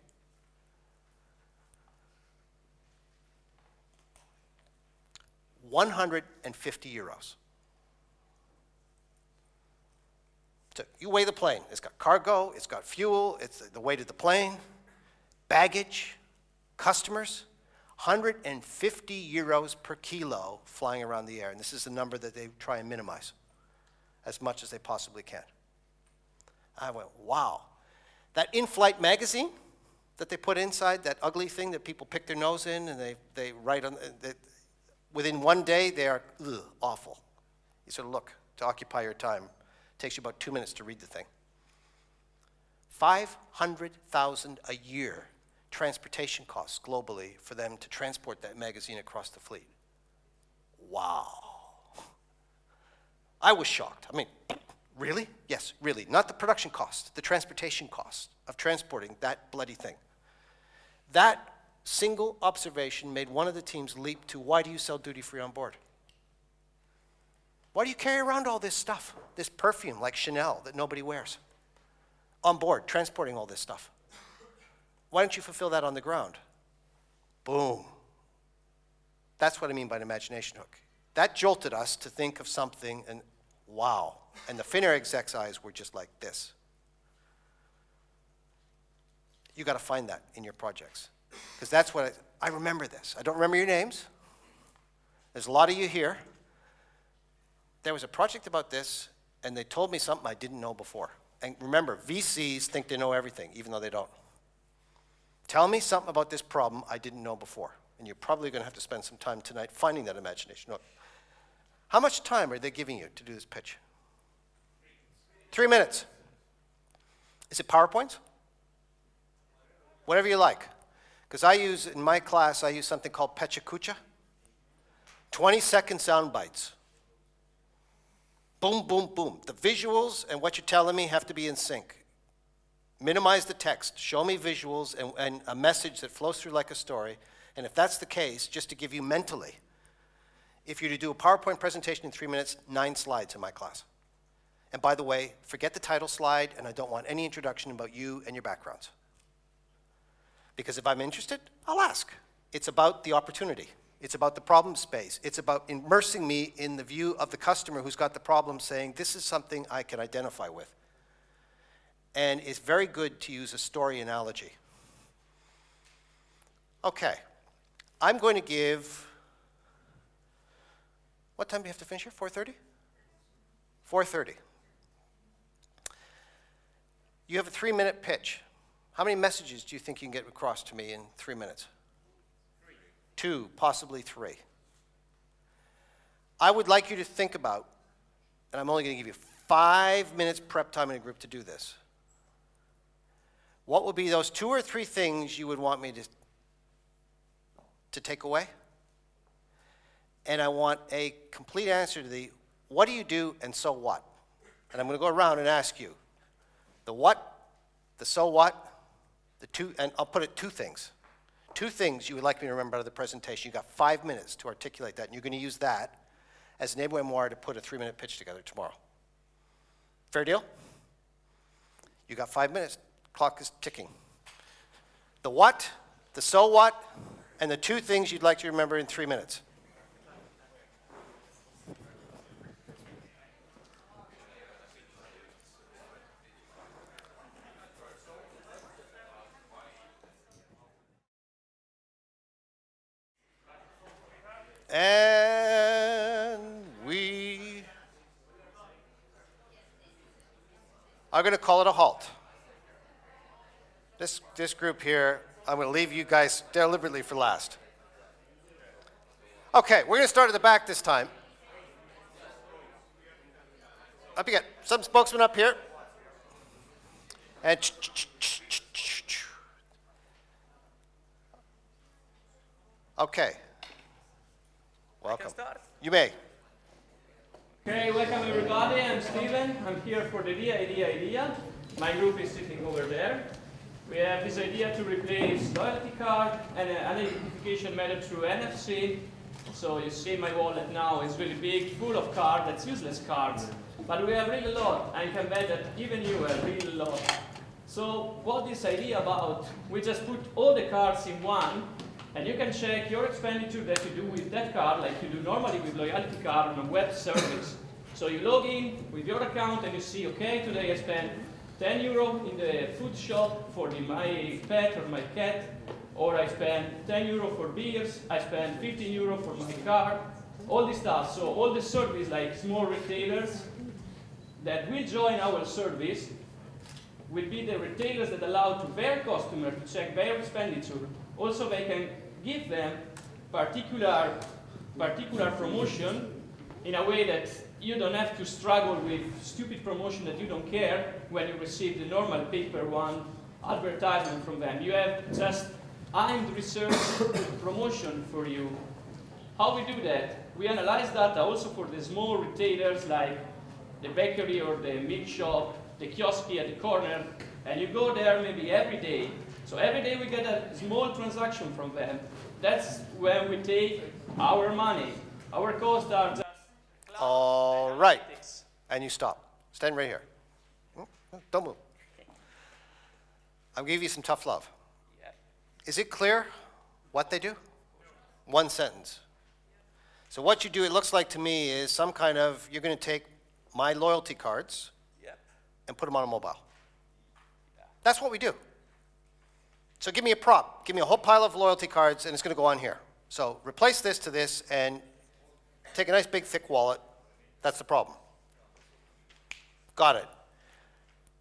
€150. So you weigh the plane. It's got cargo, it's got fuel, it's the weight of the plane, baggage, customers. €150 per kilo flying around the air. And this is the number that they try and minimize as much as they possibly can. I went, wow. That in-flight magazine that they put inside, that ugly thing that people pick their nose in and they write on, within one day they are awful. You sort of look to occupy your time. It takes you about 2 minutes to read the thing. $500,000 a year transportation costs globally for them to transport that magazine across the fleet. Wow. I was shocked. I mean, really? Yes, really. Not the production cost, the transportation cost of transporting that bloody thing. That single observation made one of the teams leap to, why do you sell duty-free on board? Why do you carry around all this stuff, this perfume like Chanel that nobody wears? On board, transporting all this stuff. Why don't you fulfill that on the ground? Boom. That's what I mean by an imagination hook. That jolted us to think of something, and wow. And the Finnair exec's eyes were just like this. You got to find that in your projects. Because that's what I remember this. I don't remember your names. There's a lot of you here. There was a project about this, and they told me something I didn't know before. And remember, VCs think they know everything, even though they don't. Tell me something about this problem I didn't know before. And you're probably going to have to spend some time tonight finding that imagination hook. How much time are they giving you to do this pitch? 3 minutes. Is it PowerPoints? Whatever you like. Because in my class, I use something called Pechakucha. 20-second sound bites. Boom, boom, boom. The visuals and what you're telling me have to be in sync. Minimize the text. Show me visuals and a message that flows through like a story. And if that's the case, just to give you mentally, if you're to do a PowerPoint presentation in 3 minutes, 9 slides in my class. And by the way, forget the title slide, and I don't want any introduction about you and your backgrounds. Because if I'm interested, I'll ask. It's about the opportunity. It's about the problem space. It's about immersing me in the view of the customer who's got the problem, saying, this is something I can identify with. And it's very good to use a story analogy. Okay, I'm going to give, what time do you have to finish here, 4:30? 4:30. You have a 3-minute pitch. How many messages do you think you can get across to me in 3 minutes? 3. 2, possibly 3. I would like you to think about, and I'm only going to give you 5 minutes prep time in a group to do this. What would be those 2 or 3 things you would want me to take away? And I want a complete answer to the, what do you do and so what? And I'm going to go around and ask you the what, the so what, the 2, and I'll put it 2 things. 2 things you would like me to remember out of the presentation. You've got 5 minutes to articulate that, and you're going to use that as an aide-memoire to put a 3-minute pitch together tomorrow. Fair deal? You got 5 minutes. Clock is ticking. The what, the so what, and the 2 things you'd like to remember in 3 minutes. And we are going to call it a halt. This group here, I'm going to leave you guys deliberately for last. Okay, we're going to start at the back this time. Up you get. Some spokesman up here. And okay. Welcome. You may. Okay, welcome everybody. I'm Steven. I'm here for the idea. My group is sitting over there. We have this idea to replace loyalty card and an identification method through NFC So you see my wallet now is really big, full of cards, that's useless cards. But we have really a lot, and you can bet that even you have really a lot. So what this idea about, we just put all the cards in one, and you can check your expenditure that you do with that card, like you do normally with loyalty card on a web service. So you log in with your account and you see, okay, today I spent 10 euro in the food shop for my pet or my cat, or I spent 10 euro for beers, I spent 15 euro for my car, all this stuff. So all the service, like small retailers that will join our service, will be the retailers that allow to their customers to check their expenditure. Also, they can give them particular promotion in a way that you don't have to struggle with stupid promotion that you don't care when you receive the normal paper one advertisement from them. You have just aimed research promotion for you. How we do that? We analyze data also for the small retailers like the bakery or the milk shop, the kiosk at the corner, and you go there maybe every day. So every day we get a small transaction from them. That's when we take our money. Our costs are just all right. And you stop. Stand right here. Don't move. I'll give you some tough love. Is it clear what they do? One sentence. So what you do, it looks like to me, is some kind of, you're going to take my loyalty cards and put them on a mobile. That's what we do. So give me a prop. Give me a whole pile of loyalty cards, and it's going to go on here. So replace this to this, and take a nice big thick wallet. That's the problem. Got it.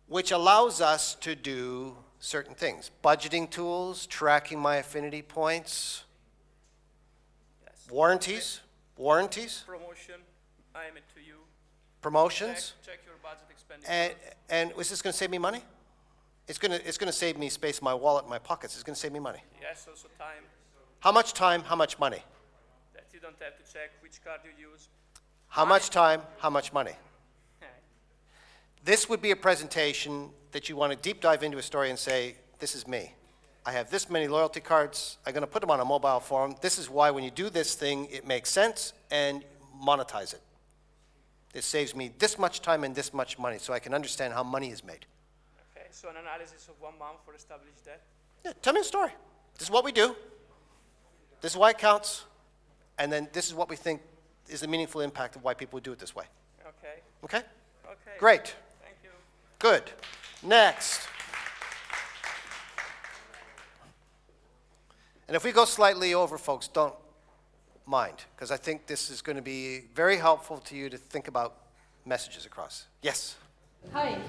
Which allows us to do certain things. Budgeting tools, tracking my affinity points, warranties, promotion, I am it to you. promotions. Check your budget expenditure. And is this going to save me money? It's going to save me space in my wallet, in my pockets. It's going to save me money. Yes, also time. How much time, how much money? That you don't have to check which card you use. How much time, how much money? This would be a presentation that you want to deep dive into a story and say, this is me. I have this many loyalty cards. I'm going to put them on a mobile form. This is why when you do this thing, it makes sense, and monetize it. It saves me this much time and this much money, so I can understand how money is made. Okay, so an analysis of 1 month for establish that. Yeah, tell me a story. This is what we do. This is why it counts. And then this is what we think is the meaningful impact of why people would do it this way. Okay. Okay? Okay. Great. Thank you. Good. Next. And if we go slightly over, folks, don't mind, because I think this is going to be very helpful to you to think about messages across. Yes? Hi.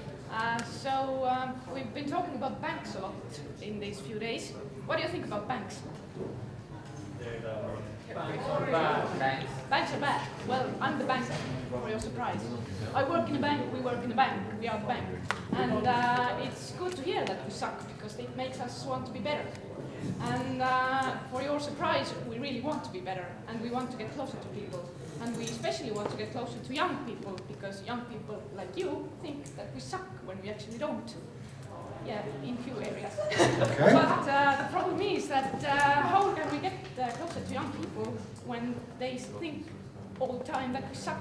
We've been talking about banks a lot in these few days. What do you think about banks? Banks are bad. Well, I'm the banker, for your surprise. I work in a bank, we work in a bank, we are the bank. And it's good to hear that we suck, because it makes us want to be better. And for your surprise, we really want to be better, and we want to get closer to people. And we especially want to get closer to young people, because young people like you think that we suck when we actually don't. Yeah, in few areas. Okay. But the problem is that how can we get closer to young people when they think all the time that we suck?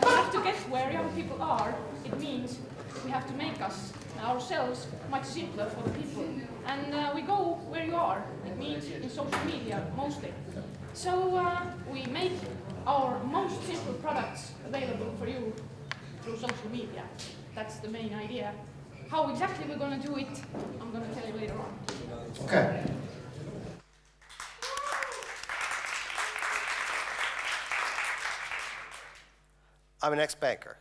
We have to get where young people are. It means we have to make ourselves much simpler for the people. And we go where you are. It means in social media, mostly. So we make our most simple products available for you through social media. That's the main idea. How exactly we're going to do it, I'm going to tell you later on. Okay. I'm an ex-banker.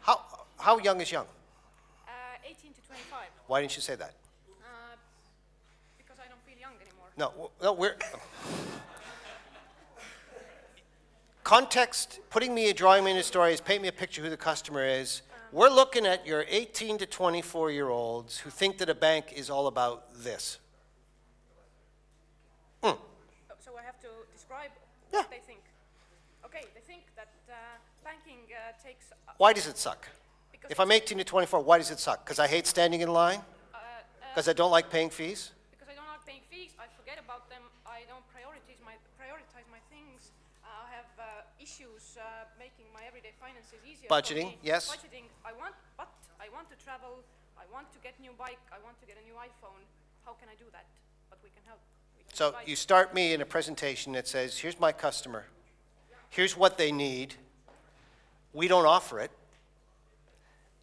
How young is young? 18 to 25. Why didn't you say that? Because I don't feel young anymore. No, we're... Context, drawing me into stories, paint me a picture who the customer is. We're looking at your 18 to 24-year-olds who think that a bank is all about this. So I have to describe what they think. Okay, they think that banking takes... Why does it suck? If I'm 18 to 24, why does it suck? Because I hate standing in line? Because I don't like paying fees? Because I don't like paying fees, I forget about them, I don't prioritize issues making my everyday finances easier. Budgeting, for me. yes. Budgeting, I want to travel, I want to get new bike, I want to get a new iPhone. How can I do that? But we can help. We can So advise. you start me in a presentation that says, here's my customer, here's what they need, we don't offer it,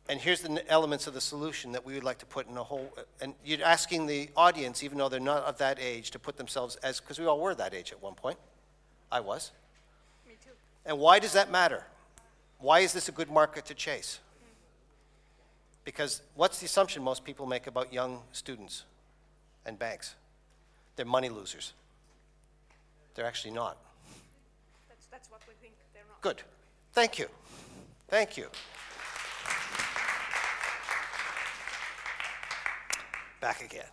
and here's the elements of the solution that we would like to put in a whole, and you're asking the audience, even though they're not of that age, to put themselves as, because we all were that age at one point. I was. Me too. And why does that matter? Why is this a good market to chase? Because what's the assumption most people make about young students and banks? They're money losers. They're actually not. That's what we think they're not. Good. Thank you. Thank you. Back again.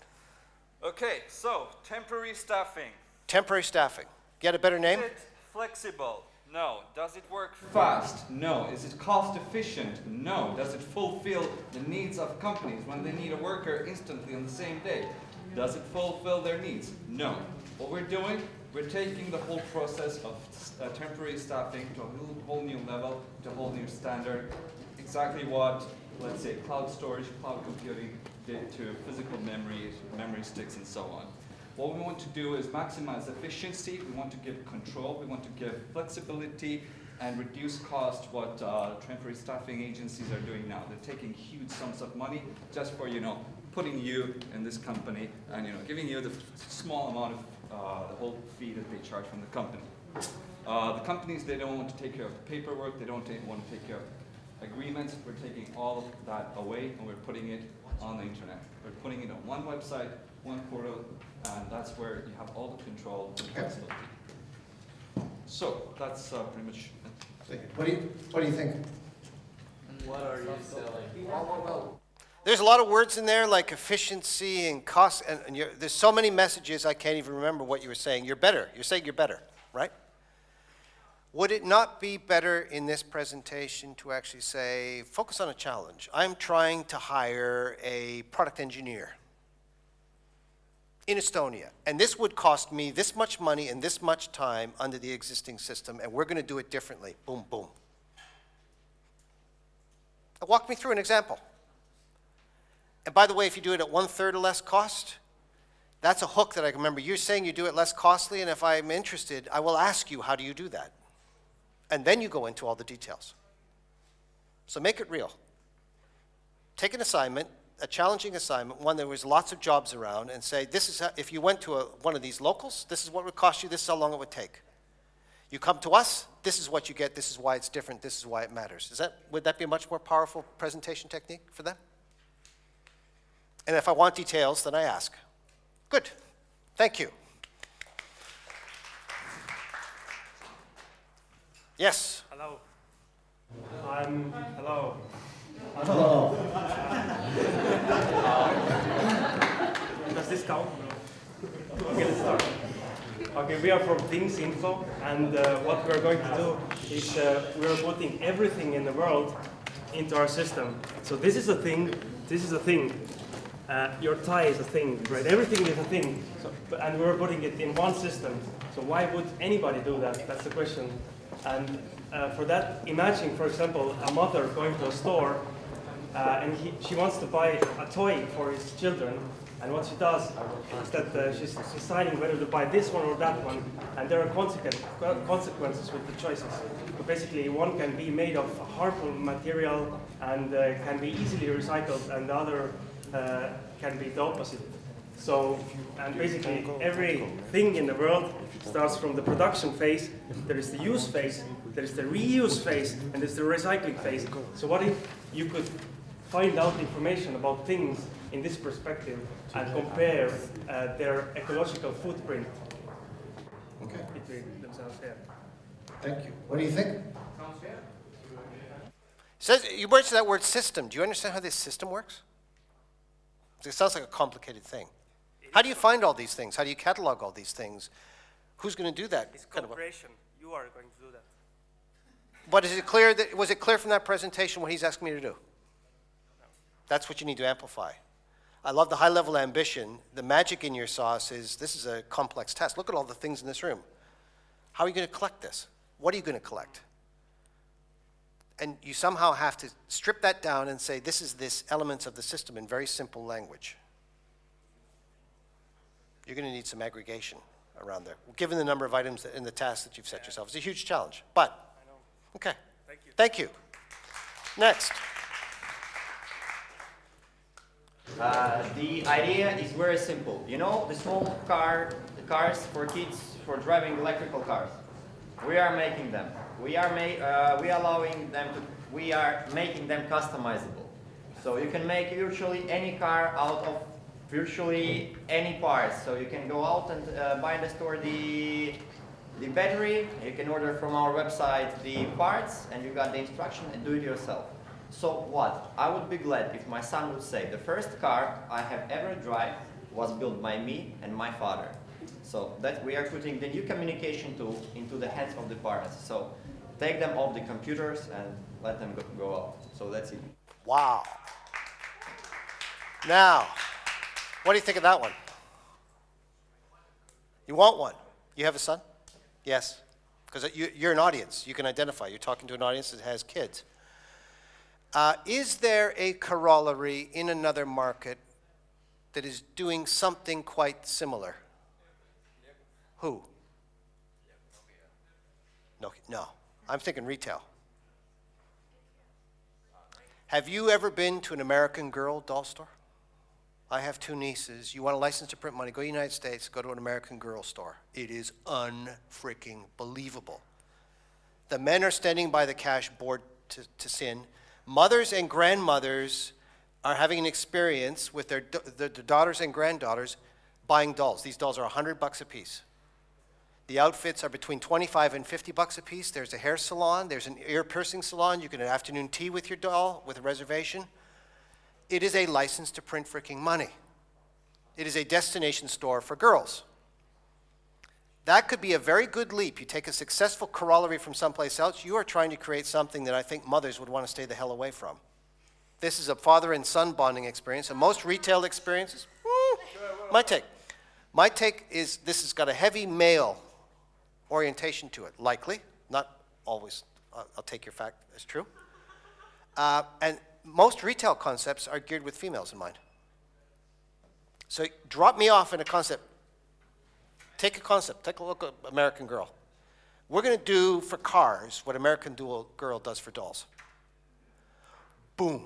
Okay, so temporary staffing. Temporary staffing. Get a better name? Is it flexible? No. Does it work fast? No. Is it cost efficient? No. Does it fulfill the needs of companies when they need a worker instantly on the same day? Does it fulfill their needs? No. What we're doing, we're taking the whole process of temporary staffing to a whole new level, to a whole new standard. Exactly what, let's say, cloud storage, cloud computing did to physical memory, memory sticks, and so on. What we want to do is maximize efficiency, we want to give control, we want to give flexibility and reduce cost, what temporary staffing agencies are doing now. They're taking huge sums of money just for, putting you in this company and, giving you the small amount of the whole fee that they charge from the company. The companies, they don't want to take care of the paperwork, they don't want to take care of agreements. We're taking all of that away and we're putting it on the internet. We're putting it on one website, one portal, and that's where you have all the control and flexibility. So that's pretty much it. What do you think? What are you selling? There's a lot of words in there like efficiency and cost, and there's so many messages I can't even remember what you were saying. You're better. You're saying you're better, right? Would it not be better in this presentation to actually say, focus on a challenge? I'm trying to hire a product engineer in Estonia, and this would cost me this much money and this much time under the existing system, and we're going to do it differently. Boom, boom. Walk me through an example. And by the way, if you do it at 1/3 or less cost, that's a hook that I can remember. You're saying you do it less costly, and if I'm interested, I will ask you, how do you do that? And then you go into all the details. So make it real. Take an assignment, a challenging assignment, one there was lots of jobs around, and say, this is how, if you went to one of these locals, this is what it would cost you, this is how long it would take. You come to us, this is what you get, this is why it's different, this is why it matters. Would that be a much more powerful presentation technique for them? And if I want details, then I ask. Good. Thank you. Yes. Hello. Hello. Hello. Does this count? Okay, let's start. Okay, we are from Things Info, and what we're going to do is we're putting everything in the world into our system. So this is a thing, this is a thing. Your tie is a thing, right? Everything is a thing, and we're putting it in one system. So why would anybody do that? That's the question. And for that, imagine, for example, a mother going to a store and she wants to buy a toy for his children. And what she does is that she's deciding whether to buy this one or that one. And there are consequences with the choices. So basically, one can be made of harmful material and can be easily recycled, and the other can be the opposite. So, and basically everything in the world starts from the production phase, there is the use phase, there is the reuse phase, and there's the recycling phase. So what if you could find out information about things in this perspective and compare their ecological footprint between themselves? Yeah. Thank you. What do you think? Says, you mentioned that word system. Do you understand how this system works? It sounds like a complicated thing. How do you find all these things? How do you catalog all these things? Who's going to do that? It's cooperation. You are going to do that. But is it clear that, was it clear from that presentation what he's asking me to do? No. That's what you need to amplify. I love the high-level ambition. The magic in your sauce is, this is a complex task. Look at all the things in this room. How are you going to collect this? What are you going to collect? And you somehow have to strip that down and say, this is this elements of the system in very simple language. You're going to need some aggregation around there, given the number of items in the task that you've set yourself. It's a huge challenge, but, okay. Thank you. Next. The idea is very simple. You know, the small cars for kids for driving electrical cars. We are making them. We are making them customizable. So you can make virtually any car out of virtually any parts. So you can go out and buy in the store the battery. You can order from our website the parts, and you got the instruction and do it yourself. So what? I would be glad if my son would say, the first car I have ever driven was built by me and my father. So that we are putting the new communication tool into the hands of the parents. So take them off the computers and let them go out. So that's it. Wow. Now, what do you think of that one? You want one? You have a son? Yes. Because you're an audience. You can identify. You're talking to an audience that has kids. Is there a corollary in another market that is doing something quite similar? Who? No. I'm thinking retail. Have you ever been to an American Girl doll store? I have two nieces. You want a license to print money, go to the United States, go to an American Girl store. It is unfreaking believable. The men are standing by the cash board to sin. Mothers and grandmothers are having an experience with their daughters and granddaughters buying dolls. These dolls are $100 a piece. The outfits are between $25 and $50 a piece. There's a hair salon. There's an ear piercing salon. You can have afternoon tea with your doll with a reservation. It is a license to print freaking money. It is a destination store for girls. That could be a very good leap. You take a successful corollary from someplace else, you are trying to create something that I think mothers would want to stay the hell away from. This is a father and son bonding experience, and most retail experiences, my take is this has got a heavy male orientation to it, likely, not always, I'll take your fact as true. And most retail concepts are geared with females in mind. So drop me off in a concept. Take a concept, take a look at American Girl. We're going to do for cars what American Girl does for dolls. Boom.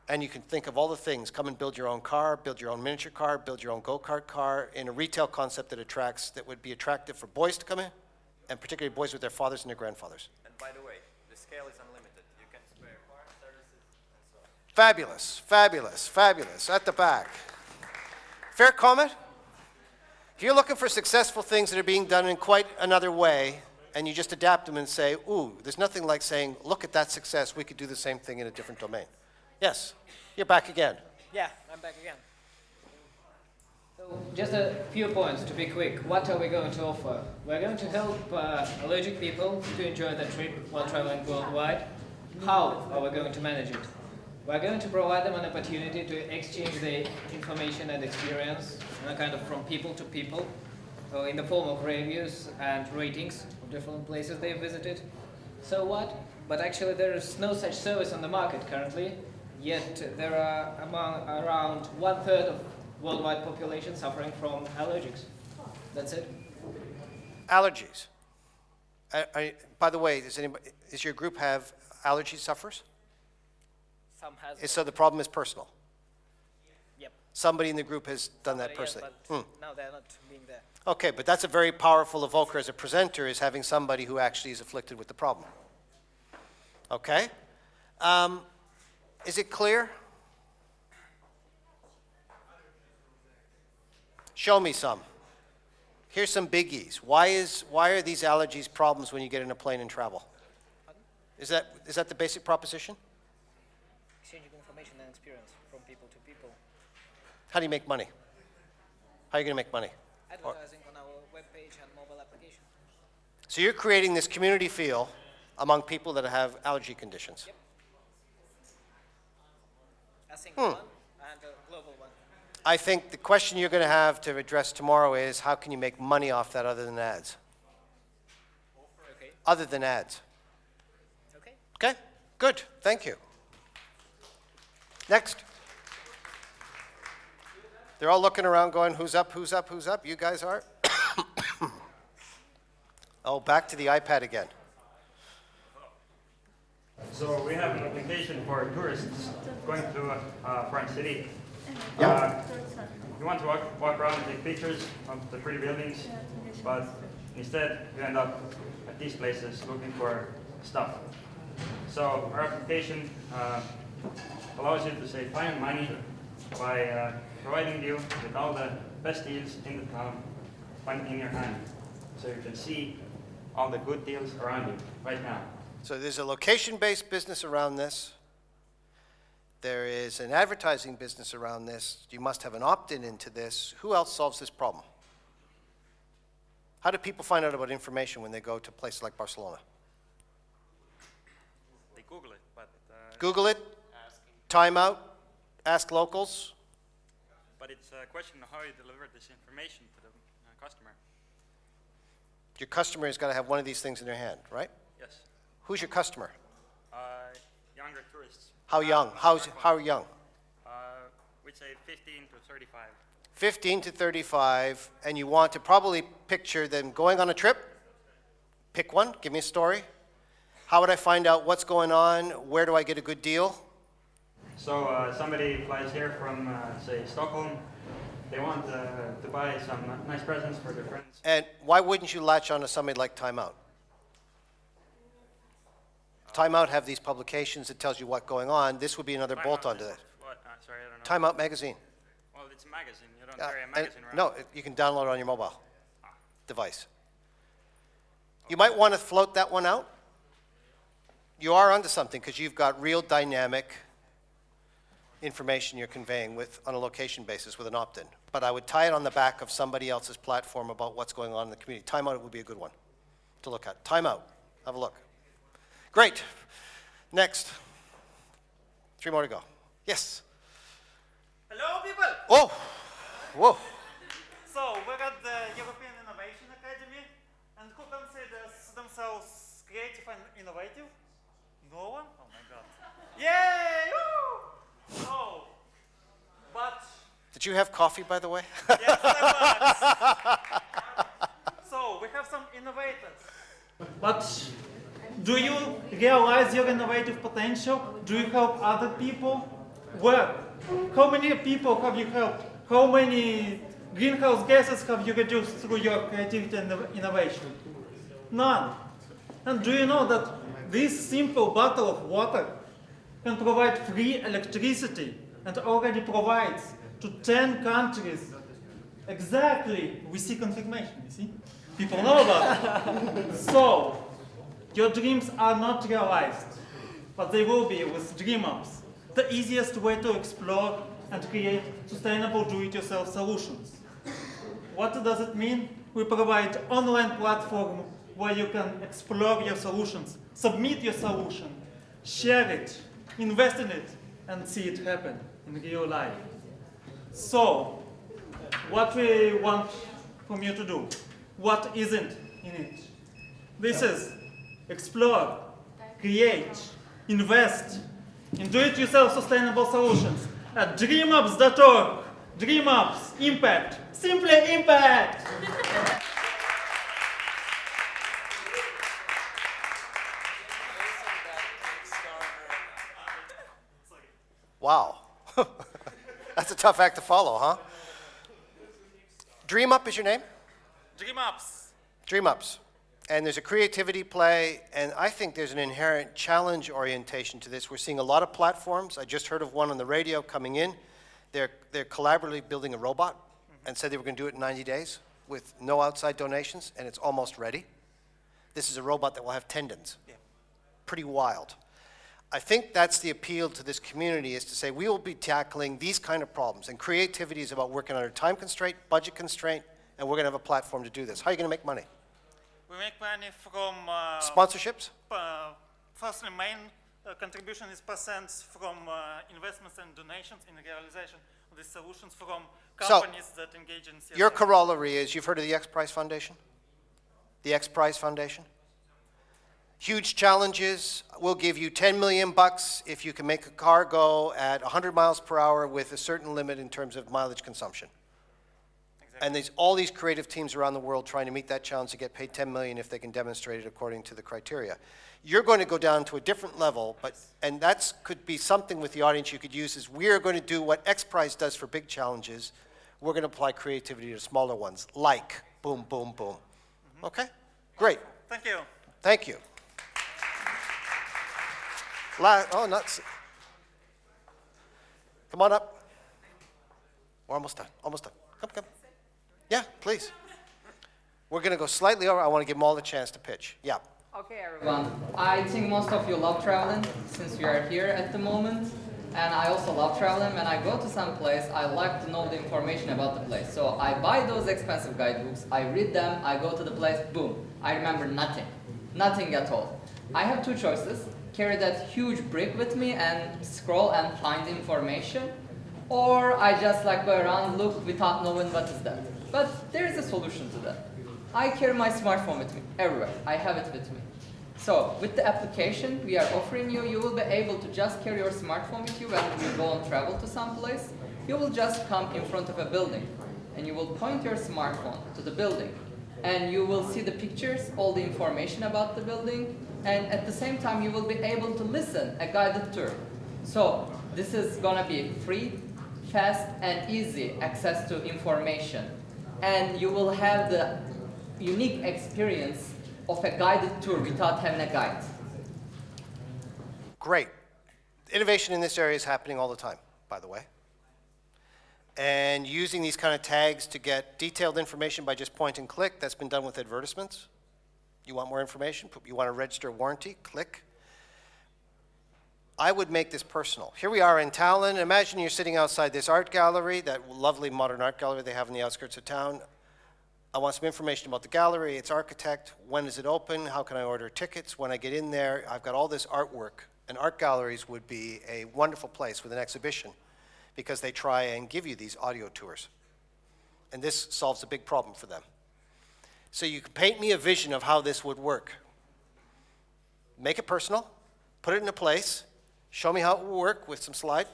And you can think of all the things. Come and build your own car, build your own miniature car, build your own go-kart car in a retail concept that would be attractive for boys to come in, and particularly boys with their fathers and their grandfathers. And by the way, the scale is unlimited. You can spare parts, services, and so on. Fabulous, fabulous, fabulous. At the back. Fair comment? If you're looking for successful things that are being done in quite another way, and you just adapt them and say, ooh, there's nothing like saying, look at that success, we could do the same thing in a different domain. Yes, you're back again. Yeah, I'm back again. So just a few points to be quick. What are we going to offer? We're going to help allergic people to enjoy their trip while traveling worldwide. How are we going to manage it? We're going to provide them an opportunity to exchange the information and experience, kind of from people to people, in the form of reviews and ratings of different places they've visited. So what? But actually there is no such service on the market currently, yet there are around 1/3 of worldwide population suffering from allergies. That's it. Allergies. By the way, does your group have allergy sufferers? Some has. So the problem is personal. Yep. Somebody in the group has done that personally. Yes, but now they're not being there. Okay, but that's a very powerful evoker as a presenter, is having somebody who actually is afflicted with the problem. Okay? Is it clear? Show me some. Here's some biggies. Why are these allergies problems when you get in a plane and travel? Is that the basic proposition? Exchanging information and experience from people to people. How do you make money? How are you going to make money? Advertising on our webpage and mobile application. So you're creating this community feel among people that have allergy conditions. Yep. A single one and a global one. I think the question you're going to have to address tomorrow is, how can you make money off that other than ads? Okay. other than ads? Okay. Okay, good, thank you. Next. They're all looking around going, who's up, who's up, who's up? You guys are? Oh, back to the iPad again. So we have an application for tourists going to a foreign city. Yeah. You want to walk around and take pictures of the pretty buildings, but instead you end up at these places looking for stuff. So our application allows you to save time and money by providing you with all the best deals in the town in your hand. So you can see all the good deals around you right now. So there's a location-based business around this. There is an advertising business around this. You must have an opt-in into this. Who else solves this problem? How do people find out about information when they go to places like Barcelona? They Google it, but... Google it, time out, ask locals. But it's a question of how you deliver this information to the customer. Your customer has got to have one of these things in their hand, right? Yes. Who's your customer? Younger tourists. How young? How young? We'd say 15 to 35. 15 to 35, and you want to probably picture them going on a trip. Pick one, give me a story. How would I find out what's going on? Where do I get a good deal? So somebody flies here from, say, Stockholm. They want to buy some nice presents for their friends. And why wouldn't you latch on to somebody like Time Out? Time Out have these publications that tells you what's going on. This would be another bolt-on to that. What? Sorry, I don't know. Time Out magazine. Well, it's a magazine. You don't carry a magazine around. No, you can download it on your mobile device. You might want to float that one out. You are onto something because you've got real dynamic information you're conveying on a location basis with an opt-in. But I would tie it on the back of somebody else's platform about what's going on in the community. Time Out would be a good one to look at. Time Out. Have a look. Great. Next. 3 more to go. Yes. Hello, people. Oh. Whoa. So we're at the European Innovation Academy, and who considers themselves creative and innovative? No one? Oh my God. Yay! Woo! So, but... Did you have coffee, by the way? Yes, I was. So, we have some innovators. But do you realize your innovative potential? Do you help other people? Where? How many people have you helped? How many greenhouse gases have you reduced through your creativity and innovation? None. And do you know that this simple bottle of water can provide free electricity and already provides to 10 countries? Exactly. We see confirmation, you see? People know about it. So, your dreams are not realized, but they will be with DreamUps, the easiest way to explore and create sustainable do-it-yourself solutions. What does it mean? We provide an online platform where you can explore your solutions, submit your solution, share it, invest in it, and see it happen in real life. So, what we want from you to do, what isn't in it? This is explore, create, invest in do-it-yourself sustainable solutions at dreamups.org. DreamUps, impact, simply impact! Wow. That's a tough act to follow, huh? DreamUp is your name? DreamUps. DreamUps. And there's a creativity play, and I think there's an inherent challenge orientation to this. We're seeing a lot of platforms. I just heard of one on the radio coming in. They're collaboratively building a robot and said they were going to do it in 90 days with no outside donations, and it's almost ready. This is a robot that will have tendons. Yeah. Pretty wild. I think that's the appeal to this community, is to say we will be tackling these kind of problems, and creativity is about working under time constraint, budget constraint, and we're going to have a platform to do this. How are you going to make money? We make money from... Sponsorships? Firstly, main contribution is percents from investments and donations in the realization of these solutions from companies that engage in CSR. Your corollary is, you've heard of the X Prize Foundation? The X Prize Foundation? Huge challenges. We'll give you 10 million bucks if you can make a car go at 100 miles per hour with a certain limit in terms of mileage consumption. Exactly. And there's all these creative teams around the world trying to meet that challenge to get paid 10 million if they can demonstrate it according to the criteria. You're going to go down to a different level, and that could be something with the audience you could use is we are going to do what X Prize does for big challenges. We're going to apply creativity to smaller ones, like boom, boom, boom. Okay? Great. Thank you. Thank you. Come on up. We're almost done. Almost done. Come. Yeah, please. We're going to go slightly over. I want to give them all the chance to pitch. Yeah. Okay, everyone. I think most of you love traveling since we are here at the moment. And I also love traveling. When I go to some place, I like to know the information about the place. So I buy those expensive guidebooks, I read them, I go to the place, boom. I remember nothing. Nothing at all. I have two choices. Carry that huge brick with me and scroll and find information. Or I just like go around, look without knowing what is that. But there is a solution to that. I carry my smartphone with me everywhere. I have it with me. So with the application we are offering you, you will be able to just carry your smartphone with you when you go on travel to some place. You will just come in front of a building and you will point your smartphone to the building and you will see the pictures, all the information about the building, and at the same time you will be able to listen a guided tour. So this is gonna be free, fast and easy access to information, and you will have the unique experience of a guided tour without having a guide. Great. Innovation in this area is happening all the time, by the way. And using these kind of tags to get detailed information by just point and click, that's been done with advertisements. You want more information? You want to register a warranty? Click. I would make this personal. Here we are in Tallinn. Imagine you're sitting outside this art gallery, that lovely modern art gallery they have in the outskirts of town. I want some information about the gallery, its architect, when is it open, how can I order tickets, when I get in there, I've got all this artwork. And art galleries would be a wonderful place with an exhibition because they try and give you these audio tours. And this solves a big problem for them. So you can paint me a vision of how this would work. Make it personal, put it in a place, show me how it will work with some slide.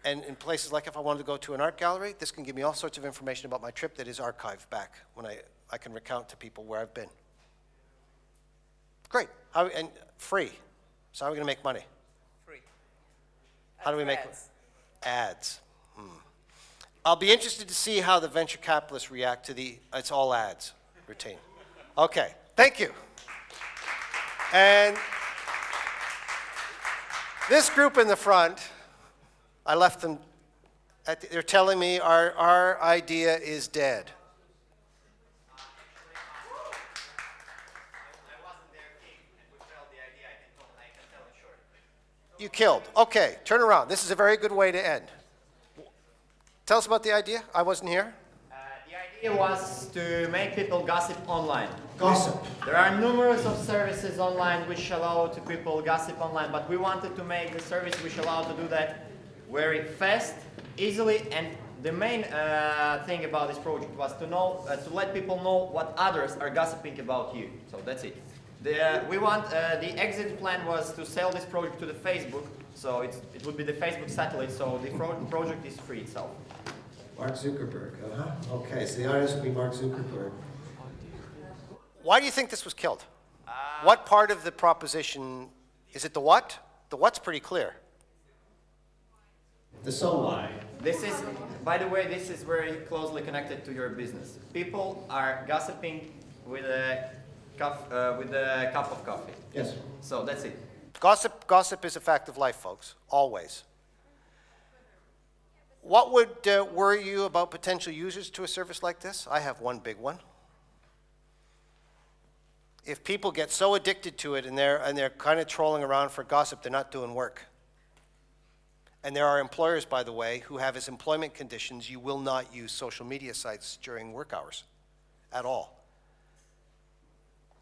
And in places like if I wanted to go to an art gallery, this can give me all sorts of information about my trip that is archived back when I can recount to people where I've been. Great. And free. So how are we going to make money? Free. How do we make ads? I'll be interested to see how the venture capitalists react to the it's all ads routine. Okay. Thank you. And this group in the front, I left them, they're telling me our idea is dead. You killed. Okay, turn around. This is a very good way to end. Tell us about the idea. I wasn't here. The idea was to make people gossip online. Gossip. There are numerous of services online which allow to people gossip online, but we wanted to make the service which allow to do that very fast, easily, and the main thing about this project was to let people know what others are gossiping about you. So that's it. The exit plan was to sell this project to the Facebook, so it would be the Facebook satellite, so the project is free itself. Mark Zuckerberg, Okay, so the artist would be Mark Zuckerberg. Why do you think this was killed? What part of the proposition, is it the what? The what's pretty clear. The so what? This is, by the way, this is very closely connected to your business. People are gossiping with a cup of coffee. Yes. So that's it. Gossip is a fact of life, folks, always. What would worry you about potential users to a service like this? I have one big one. If people get so addicted to it and they're kind of trolling around for gossip, they're not doing work. And there are employers, by the way, who have as employment conditions you will not use social media sites during work hours at all.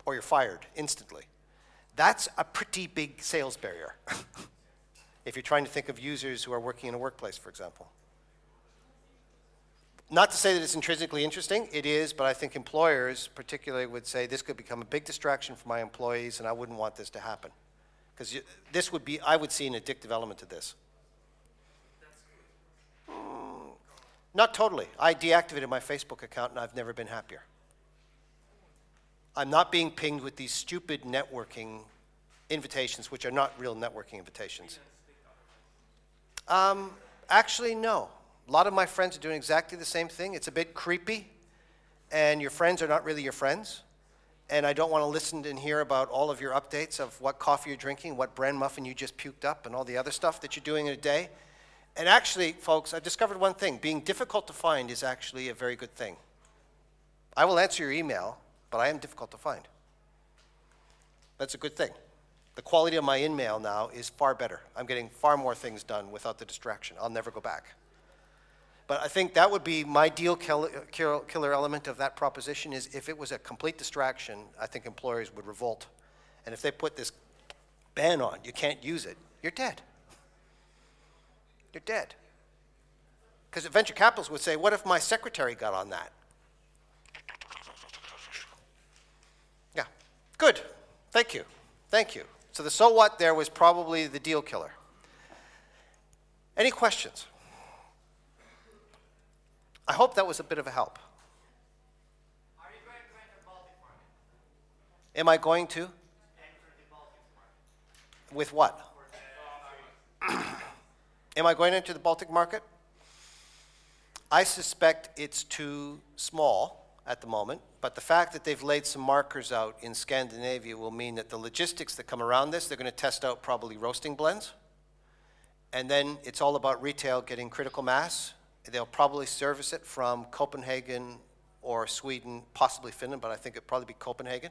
Or you're fired instantly. That's a pretty big sales barrier if you're trying to think of users who are working in a workplace, for example. Not to say that it's intrinsically interesting, it is, but I think employers particularly would say this could become a big distraction for my employees and I wouldn't want this to happen. Because this would be, I would see an addictive element to this. Not totally. I deactivated my Facebook account and I've never been happier. I'm not being pinged with these stupid networking invitations, which are not real networking invitations. Actually, no. A lot of my friends are doing exactly the same thing. It's a bit creepy, and your friends are not really your friends. And I don't want to listen and hear about all of your updates of what coffee you're drinking, what bran muffin you just puked up, and all the other stuff that you're doing in a day. And actually, folks, I've discovered one thing. Being difficult to find is actually a very good thing. I will answer your email, but I am difficult to find. That's a good thing. The quality of my in-mail now is far better. I'm getting far more things done without the distraction. I'll never go back. But I think that would be my deal killer element of that proposition is if it was a complete distraction, I think employers would revolt. And if they put this ban on, you can't use it, you're dead. You're dead. Because venture capitalists would say, what if my secretary got on that? Yeah, good. Thank you. Thank you. So the so what there was probably the deal killer. Any questions? I hope that was a bit of a help. Are you going to enter Baltic market? Am I going to? Enter the Baltic market. With what? Am I going to enter the Baltic market? I suspect it's too small at the moment, but the fact that they've laid some markers out in Scandinavia will mean that the logistics that come around this, they're going to test out probably roasting blends, and then it's all about retail getting critical mass. They'll probably service it from Copenhagen or Sweden, possibly Finland, but I think it'll probably be Copenhagen.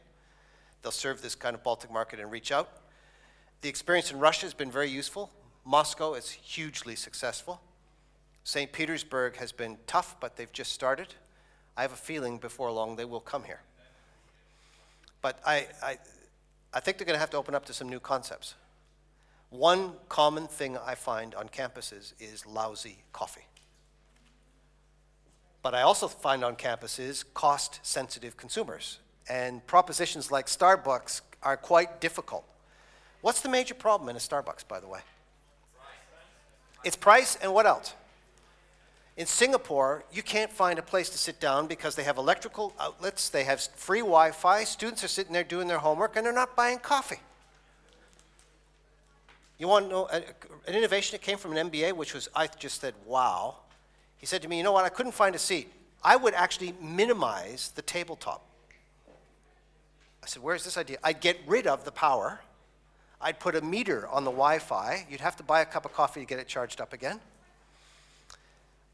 They'll serve this kind of Baltic market and reach out. The experience in Russia has been very useful. Moscow is hugely successful. St. Petersburg has been tough, but they've just started. I have a feeling before long they will come here. But I think they're going to have to open up to some new concepts. One common thing I find on campuses is lousy coffee. But I also find on campuses cost-sensitive consumers. And propositions like Starbucks are quite difficult. What's the major problem in a Starbucks, by the way? It's price and what else? In Singapore, you can't find a place to sit down because they have electrical outlets, they have free Wi-Fi, students are sitting there doing their homework, and they're not buying coffee. You want to know an innovation that came from an MBA, which was, I just said, wow. He said to me, you know what, I couldn't find a seat. I would actually minimize the tabletop. I said, where's this idea? I'd get rid of the power. I'd put a meter on the Wi-Fi. You'd have to buy a cup of coffee to get it charged up again.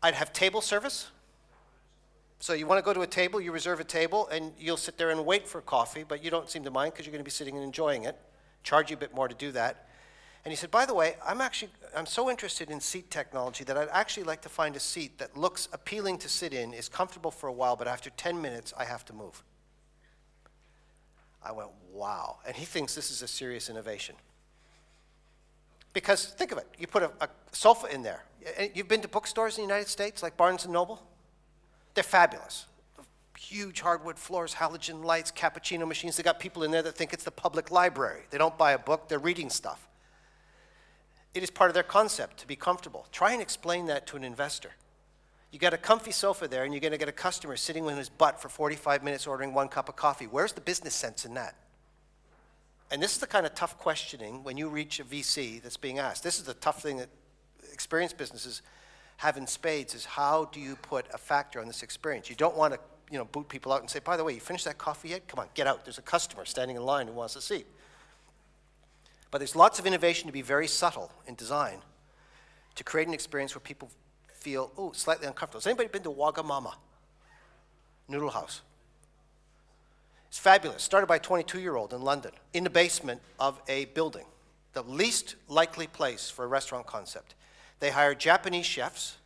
I'd have table service. So you want to go to a table, you reserve a table, and you'll sit there and wait for coffee, but you don't seem to mind because you're going to be sitting and enjoying it. Charge you a bit more to do that. And he said, by the way, I'm so interested in seat technology that I'd actually like to find a seat that looks appealing to sit in, is comfortable for a while, but after 10 minutes, I have to move. I went, wow. And he thinks this is a serious innovation. Because think of it, you put a sofa in there. You've been to bookstores in the United States, like Barnes & Noble? They're fabulous. Huge hardwood floors, halogen lights, cappuccino machines. They got people in there that think it's the public library. They don't buy a book, they're reading stuff. It is part of their concept to be comfortable. Try and explain that to an investor. You got a comfy sofa there and you're going to get a customer sitting on his butt for 45 minutes ordering 1 cup of coffee. Where's the business sense in that? And this is the kind of tough questioning when you reach a VC that's being asked. This is the tough thing that experienced businesses have in spades is how do you put a factor on this experience? You don't want to boot people out and say, by the way, you finished that coffee yet? Come on, get out. There's a customer standing in line who wants a seat. But there's lots of innovation to be very subtle in design to create an experience where people feel, oh, slightly uncomfortable. Has anybody been to Wagamama Noodle House? It's fabulous. Started by a 22-year-old in London in the basement of a building, the least likely place for a restaurant concept. They hire Japanese chefs.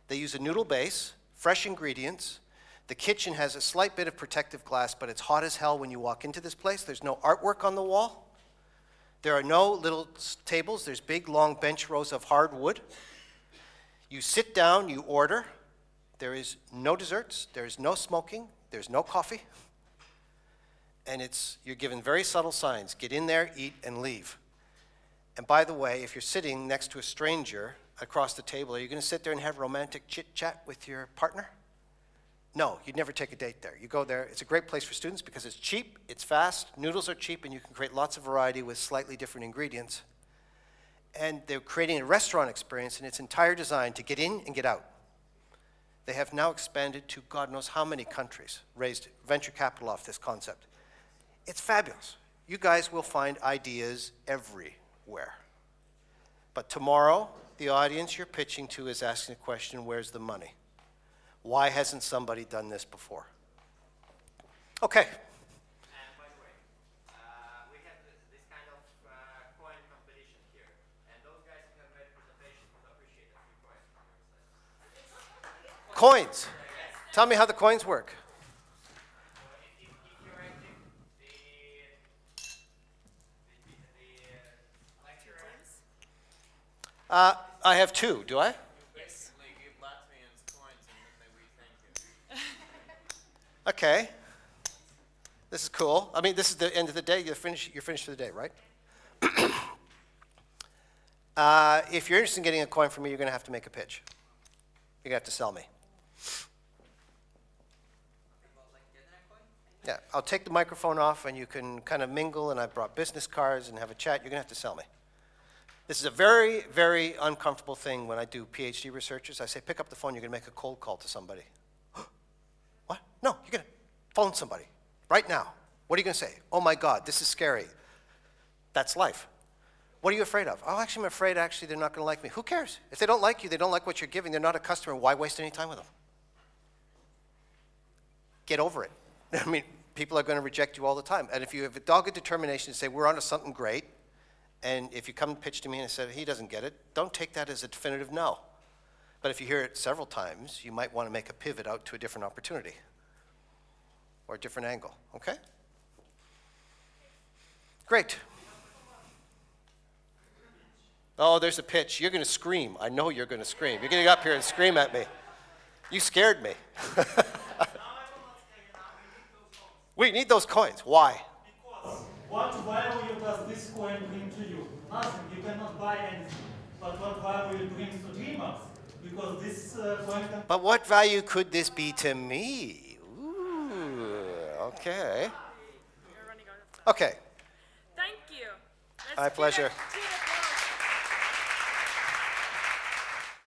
They use a noodle base, fresh ingredients. The kitchen has a slight bit of protective glass, but it's hot as hell when you walk into this place. There's no artwork on the wall. There are no little tables. There's big, long bench rows of hardwood. You sit down, you order. There is no desserts, there is no smoking, there's no coffee, and you're given very subtle signs. Get in there, eat, and leave. And by the way, if you're sitting next to a stranger across the table, are you going to sit there and have romantic chit-chat with your partner? No, you'd never take a date there. You go there, it's a great place for students because it's cheap, it's fast, noodles are cheap, and you can create lots of variety with slightly different ingredients. And they're creating a restaurant experience in its entire design to get in and get out. They have now expanded to God knows how many countries, raised venture capital off this concept. It's fabulous. You guys will find ideas everywhere. But tomorrow, the audience you're pitching to is asking the question, where's the money? Why hasn't somebody done this before? Okay. And by the way, we have this kind of coin competition here. And those guys who have made presentations would appreciate a few coins from your side. Coins. Tell me how the coins work. I have two, do I? Yes. Give Latvians coins and then we thank you. Okay. This is cool. I mean, this is the end of the day. You're finished for the day, right? If you're interested in getting a coin from me, you're going to have to make a pitch. You're going to have to sell me. Yeah, I'll take the microphone off and you can kind of mingle, and I brought business cards and have a chat. You're going to have to sell me. This is a very, very uncomfortable thing when I do PhD researchers. I say, pick up the phone, you're going to make a cold call to somebody. What? No, you're going to phone somebody right now. What are you going to say? Oh my God, this is scary. That's life. What are you afraid of? Oh, actually, I'm afraid they're not going to like me. Who cares? If they don't like you, they don't like what you're giving, they're not a customer. Why waste any time with them? Get over it. I mean, people are going to reject you all the time. And if you have a dogged determination to say, we're onto something great, and if you come and pitch to me and say, he doesn't get it, don't take that as a definitive no. But if you hear it several times, you might want to make a pivot out to a different opportunity or a different angle, okay? Great. Oh, there's a pitch. You're going to scream. I know you're going to scream. You're going to get up here and scream at me. You scared me. We need those coins. Why? Because what value does this coin bring to you? Nothing. You cannot buy anything. But what value it brings to dreamers? Because this coin can... But what value could this be to me? Ooh, okay. Okay. Thank you. My pleasure. Cheers.